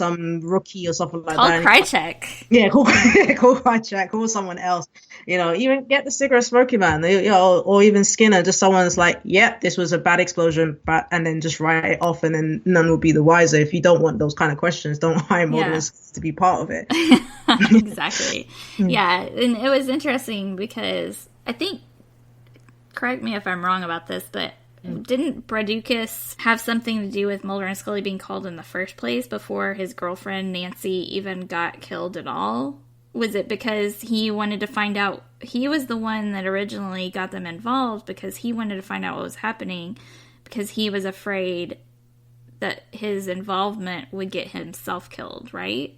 rookie or something like that. Call Krychek. Yeah, call Krychek. Call someone else. You know, even get the cigarette smoking man, you know, or even Skinner. Just someone that's like, yeah, this was a bad explosion, and then just write it off, and then none will be the wiser. If you don't want those kind of questions, don't hire Mulder to be part of it. Exactly. Yeah, and it was interesting because I think, correct me if I'm wrong about this, but didn't Braducas have something to do with Mulder and Scully being called in the first place before his girlfriend Nancy even got killed at all? Was it because he wanted to find out? He was the one that originally got them involved because he wanted to find out what was happening, because he was afraid that his involvement would get himself killed, right?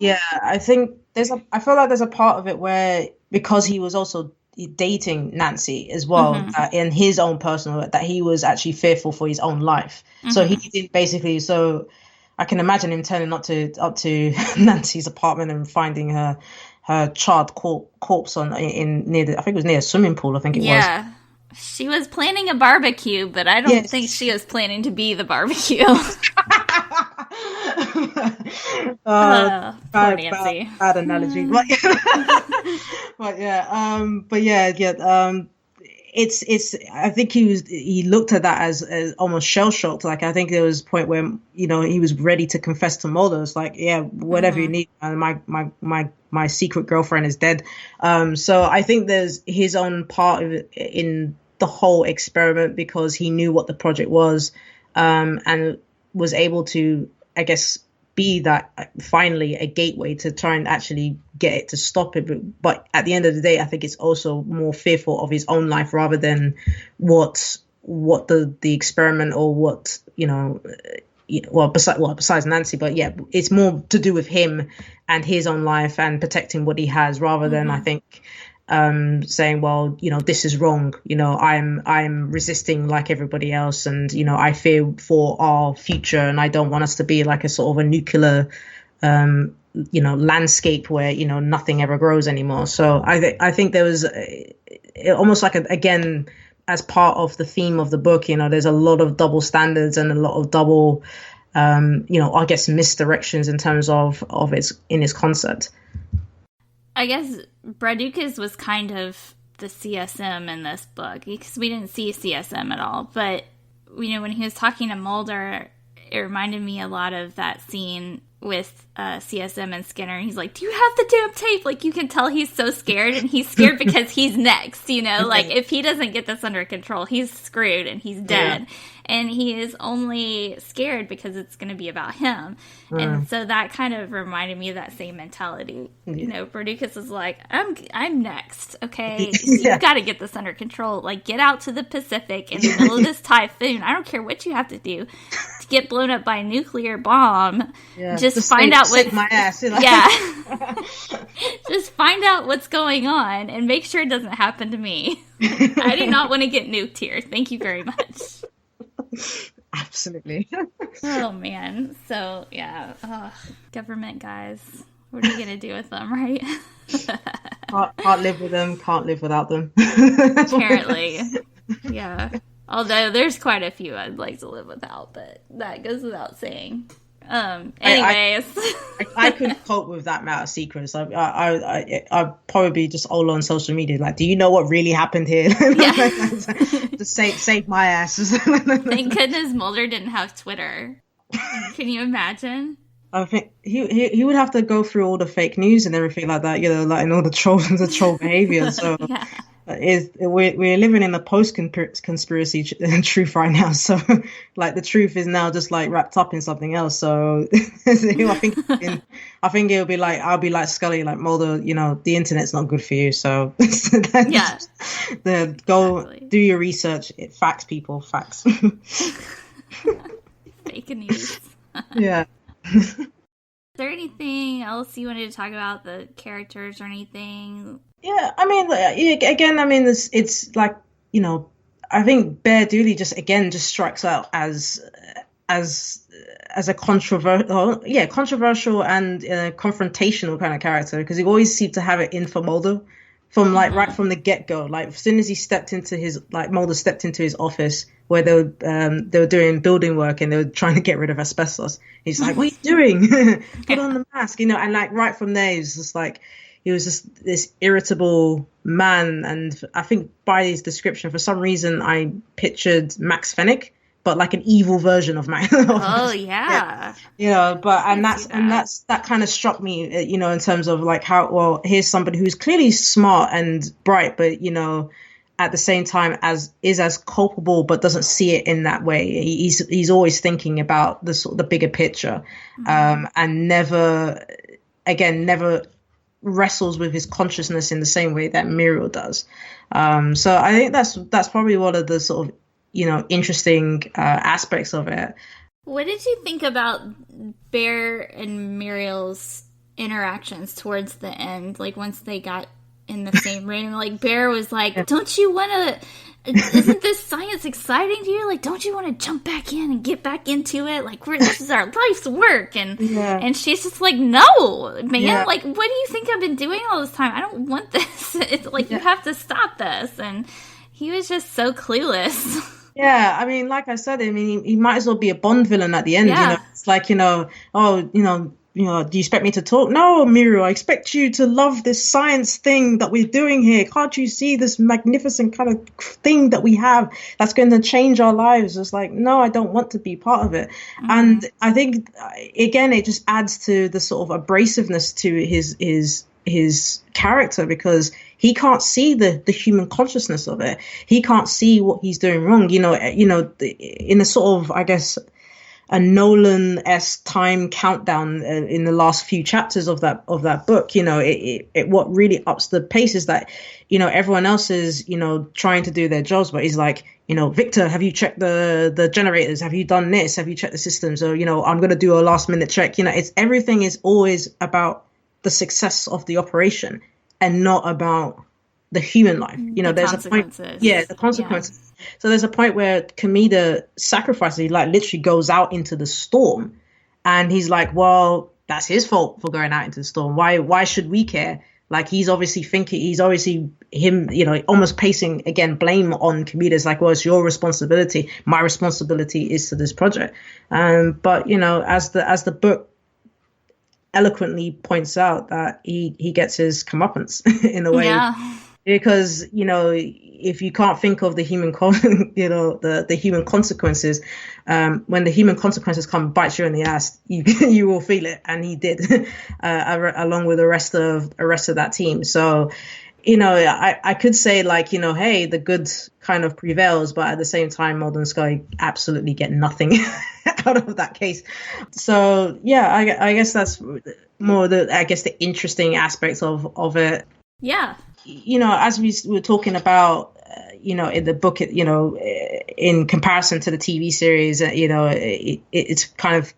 Yeah, I think I feel like there's a part of it where, because he was also dating Nancy as well, in his own personal, that he was actually fearful for his own life. So he did basically, so I can imagine him turning up to Nancy's apartment and finding her charred corpse near I think it was near a swimming pool, I think it was. Yeah. She was planning a barbecue, but I don't think she was planning to be the barbecue. Poor Nancy. Bad analogy. It's I think he looked at that as almost shell shocked. Like, I think there was a point where, you know, he was ready to confess to Mulder. It's like, yeah, whatever you need. My secret girlfriend is dead. So I think there's his own part of it in the whole experiment because he knew what the project was, and was able to, I guess, be that finally a gateway to try and actually get it to stop it. But at the end of the day, I think it's also more fearful of his own life rather than what the experiment or what, besides Nancy, but yeah, it's more to do with him and his own life and protecting what he has rather than, I think, saying, well, this is wrong. I'm resisting like everybody else, and I fear for our future, and I don't want us to be like a sort of a nuclear, landscape where nothing ever grows anymore. So I think there was almost like again, as part of the theme of the book, there's a lot of double standards and a lot of double, I guess misdirections in terms of its concept. I guess Braducas was kind of the CSM in this book because we didn't see CSM at all. But, when he was talking to Mulder, it reminded me a lot of that scene with CSM and Skinner. He's like, do you have the damn tape? Like, you can tell he's so scared, and he's scared because he's next, like if he doesn't get this under control, he's screwed and he's dead. Yeah. And he is only scared because it's going to be about him. And so that kind of reminded me of that same mentality. Braducas is like, I'm next, okay? You've got to get this under control. Like, get out to the Pacific in the middle of this typhoon. I don't care what you have to do to get blown up by a nuclear bomb. Yeah, just find out what's my ass. Just find out what's going on and make sure it doesn't happen to me. I do not want to get nuked here. Thank you very much. Absolutely. Oh man. So yeah. Government guys. What are you gonna do with them, right? Can't live with them. Can't live without them. Apparently. Yeah. Although there's quite a few I'd like to live without, but that goes without saying. Anyways, I couldn't cope with that amount of secrets. I'd probably just all on social media like, do you know what really happened here? Yeah. Just save my ass. Thank goodness Mulder didn't have Twitter. Can you imagine? I think he would have to go through all the fake news and everything like that, like and all the troll behavior. So yeah. We're living in a post-conspiracy truth right now. So like the truth is now just like wrapped up in something else. So I think it'll be like, I'll be like Scully, like Mulder, the internet's not good for you. So yeah, go do your research. Facts, people, facts. Fake news. Yeah. Is there anything else you wanted to talk about, the characters or anything? Yeah, I mean, again, it's like, I think Bear Dooley just strikes out as a controversial and confrontational kind of character, because he always seemed to have it in for Mulder from right from the get-go. Like as soon as he stepped into Mulder stepped into his office where they were doing building work and they were trying to get rid of asbestos. He's like, "What are you doing? Put on the mask," and like right from there, he's just like. He was just this irritable man, and I think by his description, for some reason, I pictured Max Fenwick, but like an evil version of Max. Oh yeah. That kind of struck me, in terms of like how here's somebody who's clearly smart and bright, but at the same time is as culpable, but doesn't see it in that way. He's always thinking about the bigger picture, and never wrestles with his consciousness in the same way that Muriel does. So I think that's probably one of the sort of interesting aspects of it. What did you think about Bear and Muriel's interactions towards the end? Like once they got in the same room, like Bear was like, "Don't you want to? Isn't this science exciting to you? Like, don't you want to jump back in and get back into it? Like, this is our life's work." And she's just like, "No, man. Yeah. Like, what do you think I've been doing all this time? I don't want this. It's like you have to stop this." And he was just so clueless. Yeah, I mean, like I said, he might as well be a Bond villain at the end. Yeah. It's like do you expect me to talk? No, Muriel, I expect you to love this science thing that we're doing here. Can't you see this magnificent kind of thing that we have that's going to change our lives? It's like, no, I don't want to be part of it. Mm-hmm. And I think, again, it just adds to the sort of abrasiveness to his character, because he can't see the human consciousness of it. He can't see what he's doing wrong. In a sort of, I guess, a Nolan-esque time countdown in the last few chapters of that book, it what really ups the pace is that, everyone else is, trying to do their jobs, but he's like, Victor, have you checked the generators? Have you done this? Have you checked the systems? Or, I'm going to do a last minute check. Everything is always about the success of the operation and not about the human life. There's a point. Yeah, the consequences. Yeah. So there's a point where Kamida sacrifices, he like literally goes out into the storm, and he's like, well, that's his fault for going out into the storm. Why should we care? Like, he's obviously him, almost placing again blame on Kamida. It's like, well, it's your responsibility. My responsibility is to this project. But as the book eloquently points out, that he gets his comeuppance in a way. Yeah. Because, if you can't think of the human, the human consequences, when the human consequences come bite you in the ass, you will feel it. And he did, along with the rest of that team. So, I could say like, hey, the good kind of prevails, but at the same time, Mulder and Scully absolutely get nothing out of that case. So, yeah, I guess that's more the interesting aspects of it. Yeah. As we were talking about, in the book, in comparison to the TV series, it's kind of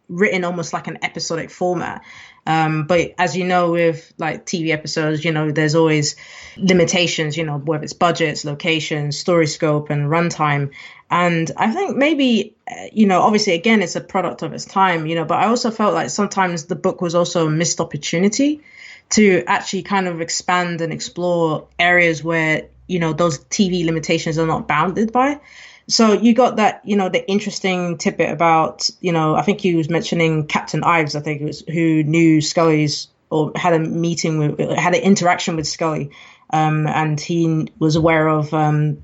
written almost like an episodic format. But as you know, with like TV episodes, there's always limitations, whether it's budgets, locations, story scope, and runtime. And I think maybe, obviously, again, it's a product of its time, but I also felt like sometimes the book was also a missed opportunity to actually kind of expand and explore areas where, those TV limitations are not bounded by. So you got that, the interesting tidbit about, I think he was mentioning Captain Ives, I think it was, who knew Scully's, or had an interaction with Scully, and he was aware of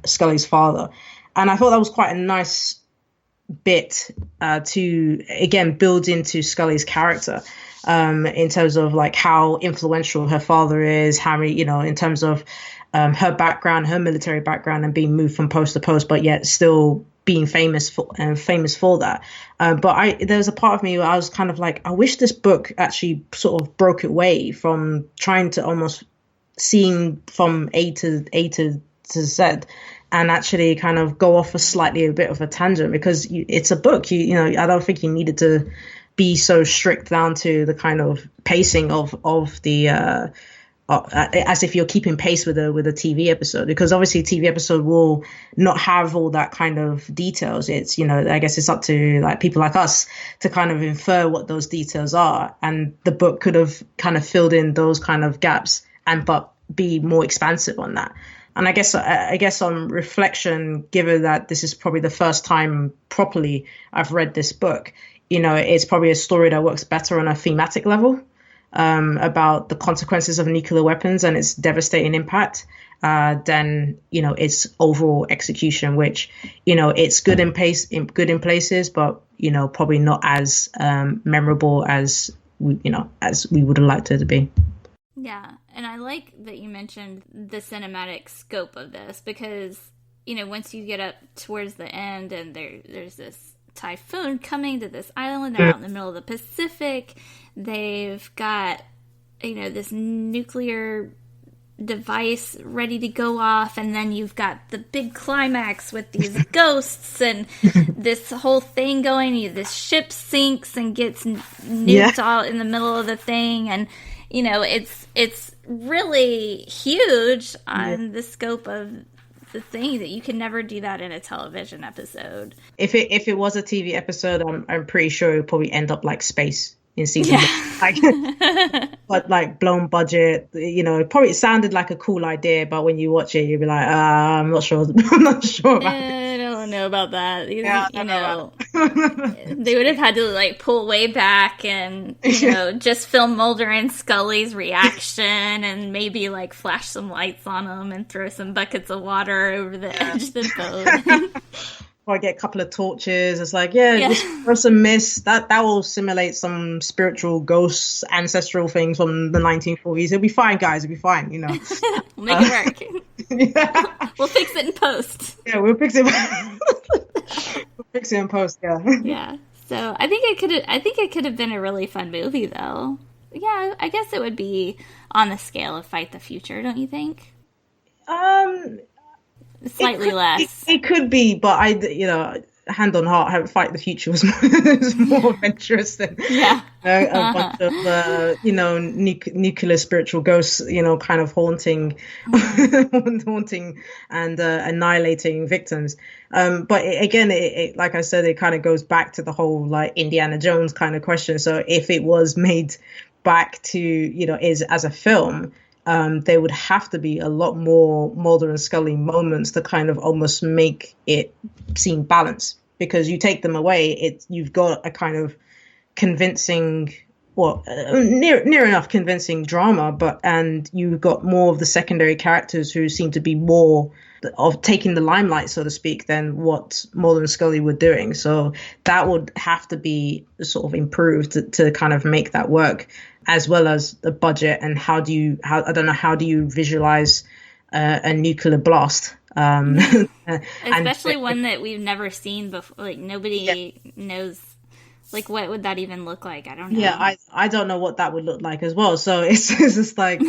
Scully's father. And I thought that was quite a nice bit to, again, build into Scully's character. In terms of like how influential her father is, how many, in terms of her background, her military background, and being moved from post to post, but yet still being famous for that. But there's a part of me where I was kind of like, I wish this book actually sort of broke away from trying to almost seeing from A to Z, and actually kind of go off a bit of a tangent, because it's a book. I don't think you needed to be so strict down to the kind of pacing of the as if you're keeping pace with a TV episode, because obviously a TV episode will not have all that kind of details. It's, I guess it's up to like people like us to kind of infer what those details are, and the book could have kind of filled in those kind of gaps but be more expansive on that. And I guess on reflection, given that this is probably the first time properly I've read this book, it's probably a story that works better on a thematic level, about the consequences of nuclear weapons and its devastating impact, than, its overall execution, which, it's good in places, but, probably not as memorable as we would have liked it to be. Yeah. And I like that you mentioned the cinematic scope of this, because, once you get up towards the end and there's this typhoon coming to this island, they're out in the middle of the Pacific, they've got, this nuclear device ready to go off, and then you've got the big climax with these ghosts and this whole thing going, this ship sinks and gets nuked all in the middle of the thing, and it's really huge on the scope of the thing, that you can never do that in a television episode. If it was a TV episode, I'm pretty sure it would probably end up like Space in season one. But like blown budget, it sounded like a cool idea, but when you watch it, you'll be like, I'm not sure. I'm not sure about I don't know about that. They would have had to like pull way back and just film Mulder and Scully's reaction, and maybe like flash some lights on them and throw some buckets of water over the edge of the boat. probably get a couple of torches. It's like, just throw some mist. That will simulate some spiritual ghosts, ancestral things from the 1940s. It'll be fine, guys. It'll be fine, you know. We'll make it work. Yeah. We'll fix it in post. Yeah, we'll fix it. We'll fix it in post, yeah. Yeah. So I think it could have been a really fun movie, though. Yeah, I guess it would be on the scale of Fight the Future, don't you think? Slightly less. It could be, but hand on heart, Fight the Future was more adventurous than a bunch of nuclear spiritual ghosts, kind of haunting and annihilating victims. But again, like I said, it kind of goes back to the whole like Indiana Jones kind of question. So if it was made back to as a film, there would have to be a lot more Mulder and Scully moments to kind of almost make it seem balanced. Because you take them away, you've got a kind of convincing, near enough convincing drama, and you've got more of the secondary characters who seem to be more of taking the limelight, so to speak, than what Mulder and Scully were doing. So that would have to be sort of improved to kind of make that work, as well as the budget and how do you visualize a nuclear blast? Especially one that we've never seen before. Like nobody knows. Like what would that even look like? I don't know. Yeah, I don't know what that would look like as well. So it's just like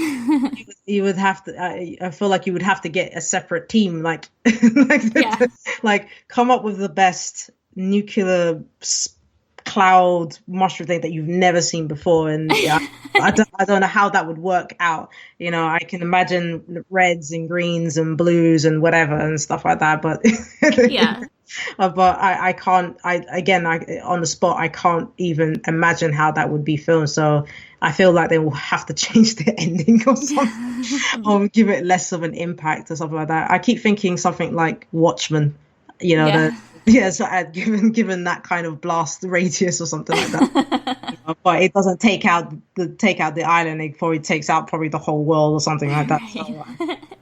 you would have to. I feel like you would have to get a separate team, like come up with the best nuclear cloud mushroom thing that you've never seen before, and I don't know how that would work out. I can imagine reds and greens and blues and whatever and stuff like that, but but I can't. On the spot, I can't even imagine how that would be filmed. So I feel like they will have to change the ending or something, or give it less of an impact or something like that. I keep thinking something like Watchmen. So given that kind of blast radius or something like that, but it doesn't take out the island. It probably takes out the whole world or something like that.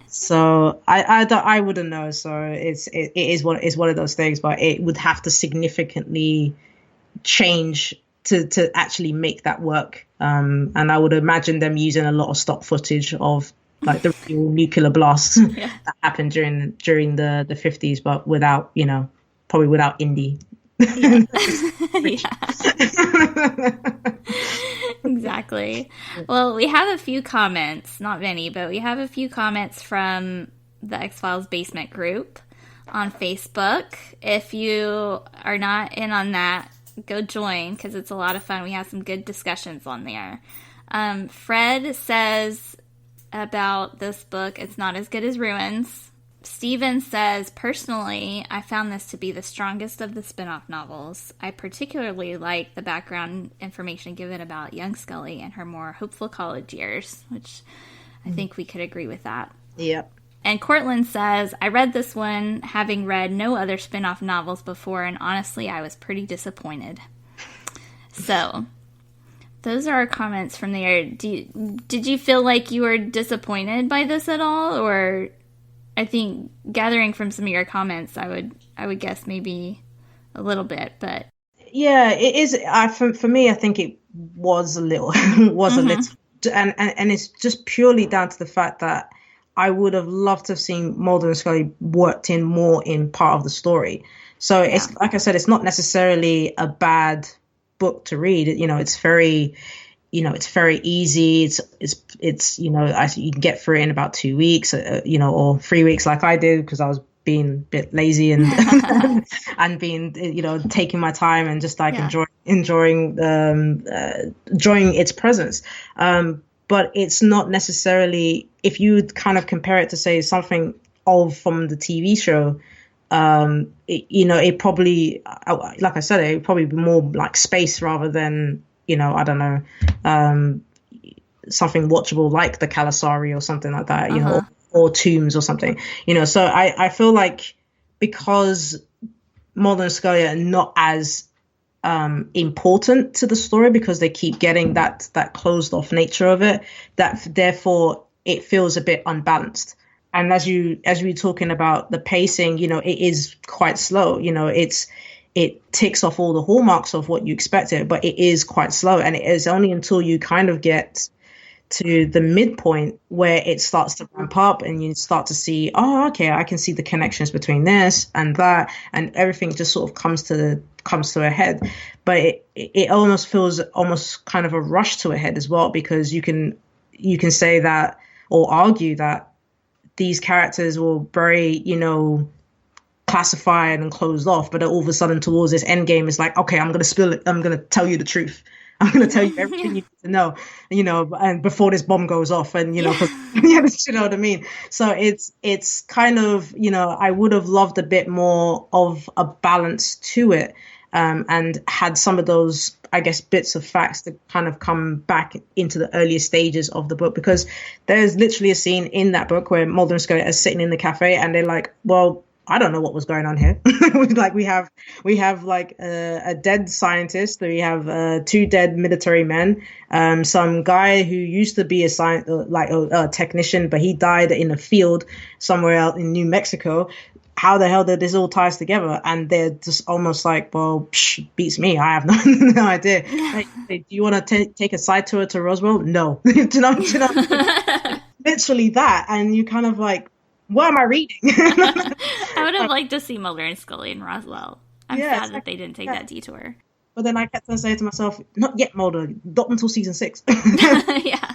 So I wouldn't know. So it is one of those things, but it would have to significantly change to actually make that work. And I would imagine them using a lot of stock footage of like the real nuclear blasts that happened during the 50s, but without probably without Indy. Exactly. Well, we have a few comments, not many, but we have a few comments from the X-Files Basement group on Facebook. If you are not in on that, go join because it's a lot of fun. We have some good discussions on there. Fred says about this book, it's not as good as Ruins. Steven says, personally, I found this to be the strongest of the spin-off novels. I particularly like the background information given about young Scully and her more hopeful college years, which I think we could agree with that. Yep. And Cortlan says, I read this one having read no other spin-off novels before, and honestly, I was pretty disappointed. So, those are our comments from there. Did you feel like you were disappointed by this at all, or... I think gathering from some of your comments, I would guess maybe a little bit, but yeah, it is. For me, I think it was a little, a little, and it's just purely down to the fact that I would have loved to have seen Mulder and Scully worked in more in part of the story. So it's like I said, it's not necessarily a bad book to read. It's very. It's very easy. It's you can get through it in about 2 weeks, or 3 weeks like I did because I was being a bit lazy and and being taking my time and just like enjoying its presence. But it's not necessarily, if you kind of compare it to say something from the TV show. It probably, like I said, it would probably be more like space rather than. I don't know, something watchable like the Calasari or something like that, or Tombs or something, So I feel like because Mulder and Scully are not as important to the story because they keep getting that closed off nature of it, that therefore it feels a bit unbalanced. And as we were talking about the pacing, it is quite slow. It ticks off all the hallmarks of what you expected, but it is quite slow. And it is only until you kind of get to the midpoint where it starts to ramp up and you start to see, oh, okay, I can see the connections between this and that, and everything just sort of comes to a head. But it almost feels almost kind of a rush to a head as well, because you can say that or argue that these characters were very, classified and closed off, but all of a sudden towards this end game, it's like, okay, I'm going to spill it. I'm going to tell you the truth. I'm going to tell you everything you need to know, and before this bomb goes off, and, cause, you know what I mean? So it's kind of, I would have loved a bit more of a balance to it, and had some of those, I guess, bits of facts to kind of come back into the earlier stages of the book, because there's literally a scene in that book where Mulder and Scully are sitting in the cafe and they're like, well, I don't know what was going on here. Like we have like a dead scientist. We have 2 dead military men. Some guy who used to be a technician, but he died in a field somewhere out in New Mexico. How the hell did this all ties together? And they're just almost like, well, beats me. I have no idea. Hey, do you want to take a side tour to Roswell? No. Do you know? Literally that. And you kind of like, what am I reading? I would have liked to see Mulder and Scully in Roswell. I'm sad that they didn't take that detour. But then I kept on saying to myself, not yet, Mulder, not until season 6. Yeah.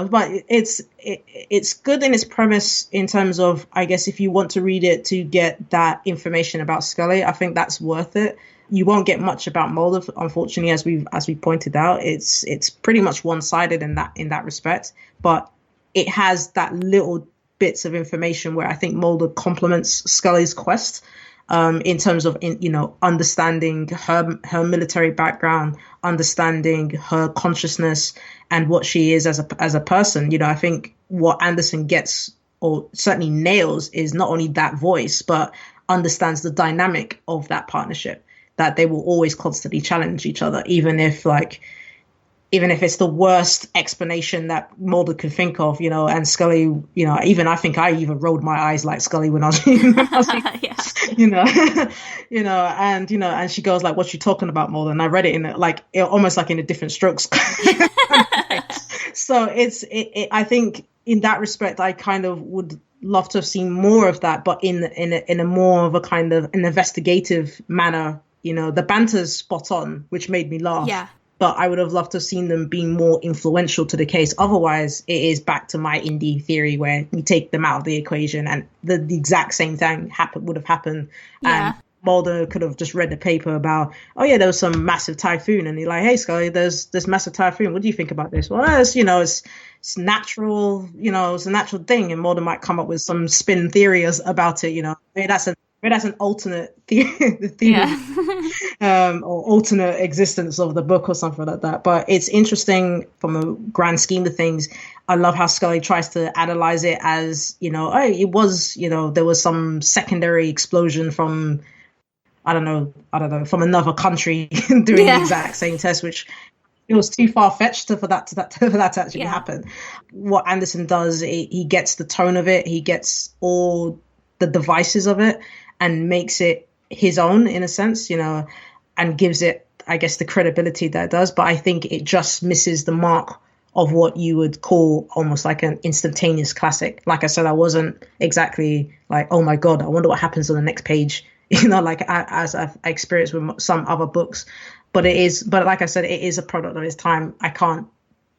But it's good in its premise in terms of, I guess, if you want to read it to get that information about Scully, I think that's worth it. You won't get much about Mulder, unfortunately, as we pointed out. It's pretty much one-sided in that respect, but it has that little bits of information where I think Mulder complements Scully's quest, in terms of, understanding her military background, understanding her consciousness and what she is as a person. I think what Anderson gets, or certainly nails, is not only that voice, but understands the dynamic of that partnership, that they will always constantly challenge each other, even if it's the worst explanation that Mulder could think of, and Scully, I think I even rolled my eyes like Scully when I was, yeah. And she goes like, "What's she talking about, Mulder?" And I read it almost like in a different strokes. So I think in that respect, I kind of would love to have seen more of that, but in a more of a kind of an investigative manner. The banter's spot on, which made me laugh. Yeah. But I would have loved to have seen them being more influential to the case. Otherwise, it is back to my indie theory where you take them out of the equation and the exact same thing would have happened. Yeah. And Mulder could have just read the paper about, oh yeah, there was some massive typhoon, and he's like, hey Scully, there's this massive typhoon. What do you think about this? Well, it's natural, it's a natural thing, and Mulder might come up with some spin theories about it. Maybe that's an alternate theory, or alternate existence of the book or something like that. But it's interesting from a grand scheme of things. I love how Scully tries to analyze it as, it was, there was some secondary explosion from, I don't know, from another country doing the exact same test, which it was too far-fetched for that to actually happen. What Anderson does, he gets the tone of it, he gets all the devices of it, and makes it his own in a sense, and gives it, I guess, the credibility that it does. But I think it just misses the mark of what you would call almost like an instantaneous classic. Like I said, I wasn't exactly like, oh my God, I wonder what happens on the next page, like as I've experienced with some other books. But like I said, it is a product of its time. I can't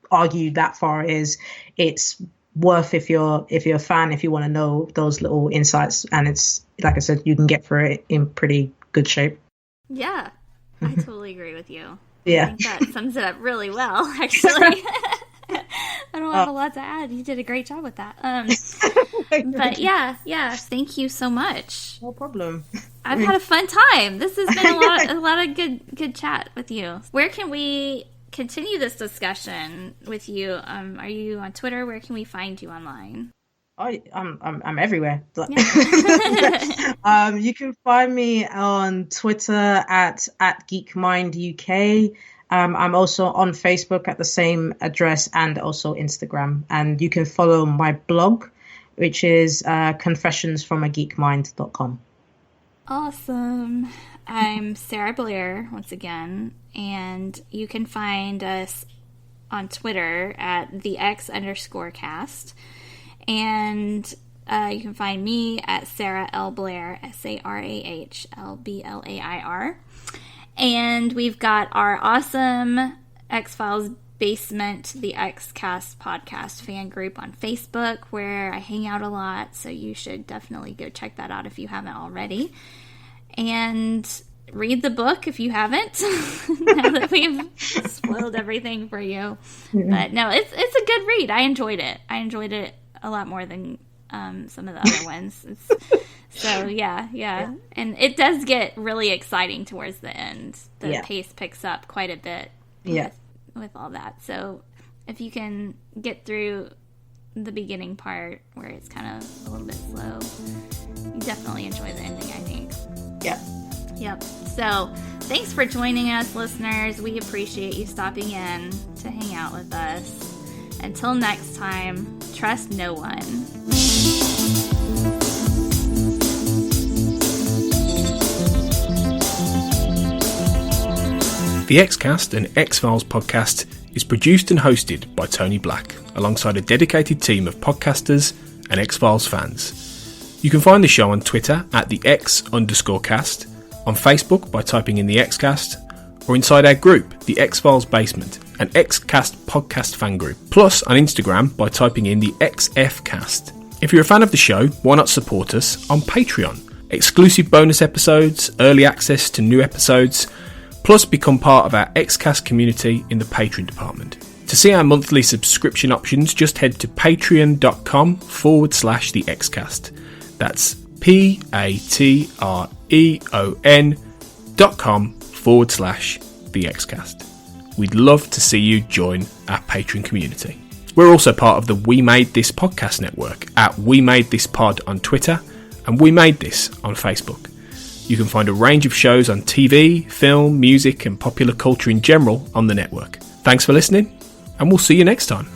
argue that far. It's worth, if you're a fan, if you want to know those little insights, and it's like I said, you can get through it in pretty good shape. Yeah, I totally agree with you. Yeah, I think that sums it up really well, actually. I don't have a lot to add. You did a great job with that. But yeah, thank you so much. No problem. I've had a fun time. This has been a lot of good chat with you. Where can we continue this discussion with you? Are you on Twitter? Where can we find you online? I'm everywhere. Yeah. You can find me on Twitter at GeekMindUK. I'm also on Facebook at the same address, and also Instagram. And you can follow my blog which is confessionsfromageekmind.com. Awesome. I'm Sarah Blair once again, and you can find us on Twitter at @the_X_cast, and you can find me at Sarah L. Blair, SARAHLBLAIR. And we've got our awesome X-Files Basement, the X-Cast podcast fan group on Facebook, where I hang out a lot, so you should definitely go check that out if you haven't already. And read the book if you haven't, now that we've spoiled everything for you. But no, it's a good read. I enjoyed it a lot more than some of the other ones. So yeah, and it does get really exciting towards the end. The pace picks up quite a bit with all that. So if you can get through the beginning part where it's kind of a little bit slow, you definitely enjoy the ending, I think. Yep. So thanks for joining us, listeners. We appreciate you stopping in to hang out with us. Until next time, trust no one. The X-Cast, an X-Files podcast, is produced and hosted by Tony Black, alongside a dedicated team of podcasters and X-Files fans. You can find the show on Twitter at the X_cast, on Facebook by typing in the X-Cast, or inside our group, the X-Files Basement, an X-Cast podcast fan group, plus on Instagram by typing in the XFcast. If you're a fan of the show, why not support us on Patreon? Exclusive bonus episodes, early access to new episodes, plus become part of our X-Cast community in the Patreon department. To see our monthly subscription options, just head to patreon.com/the Xcast. That's patreon.com/the Xcast. We'd love to see you join our Patreon community. We're also part of the We Made This podcast network at We Made This Pod on Twitter and We Made This on Facebook. You can find a range of shows on TV, film, music and popular culture in general on the network. Thanks for listening, and we'll see you next time.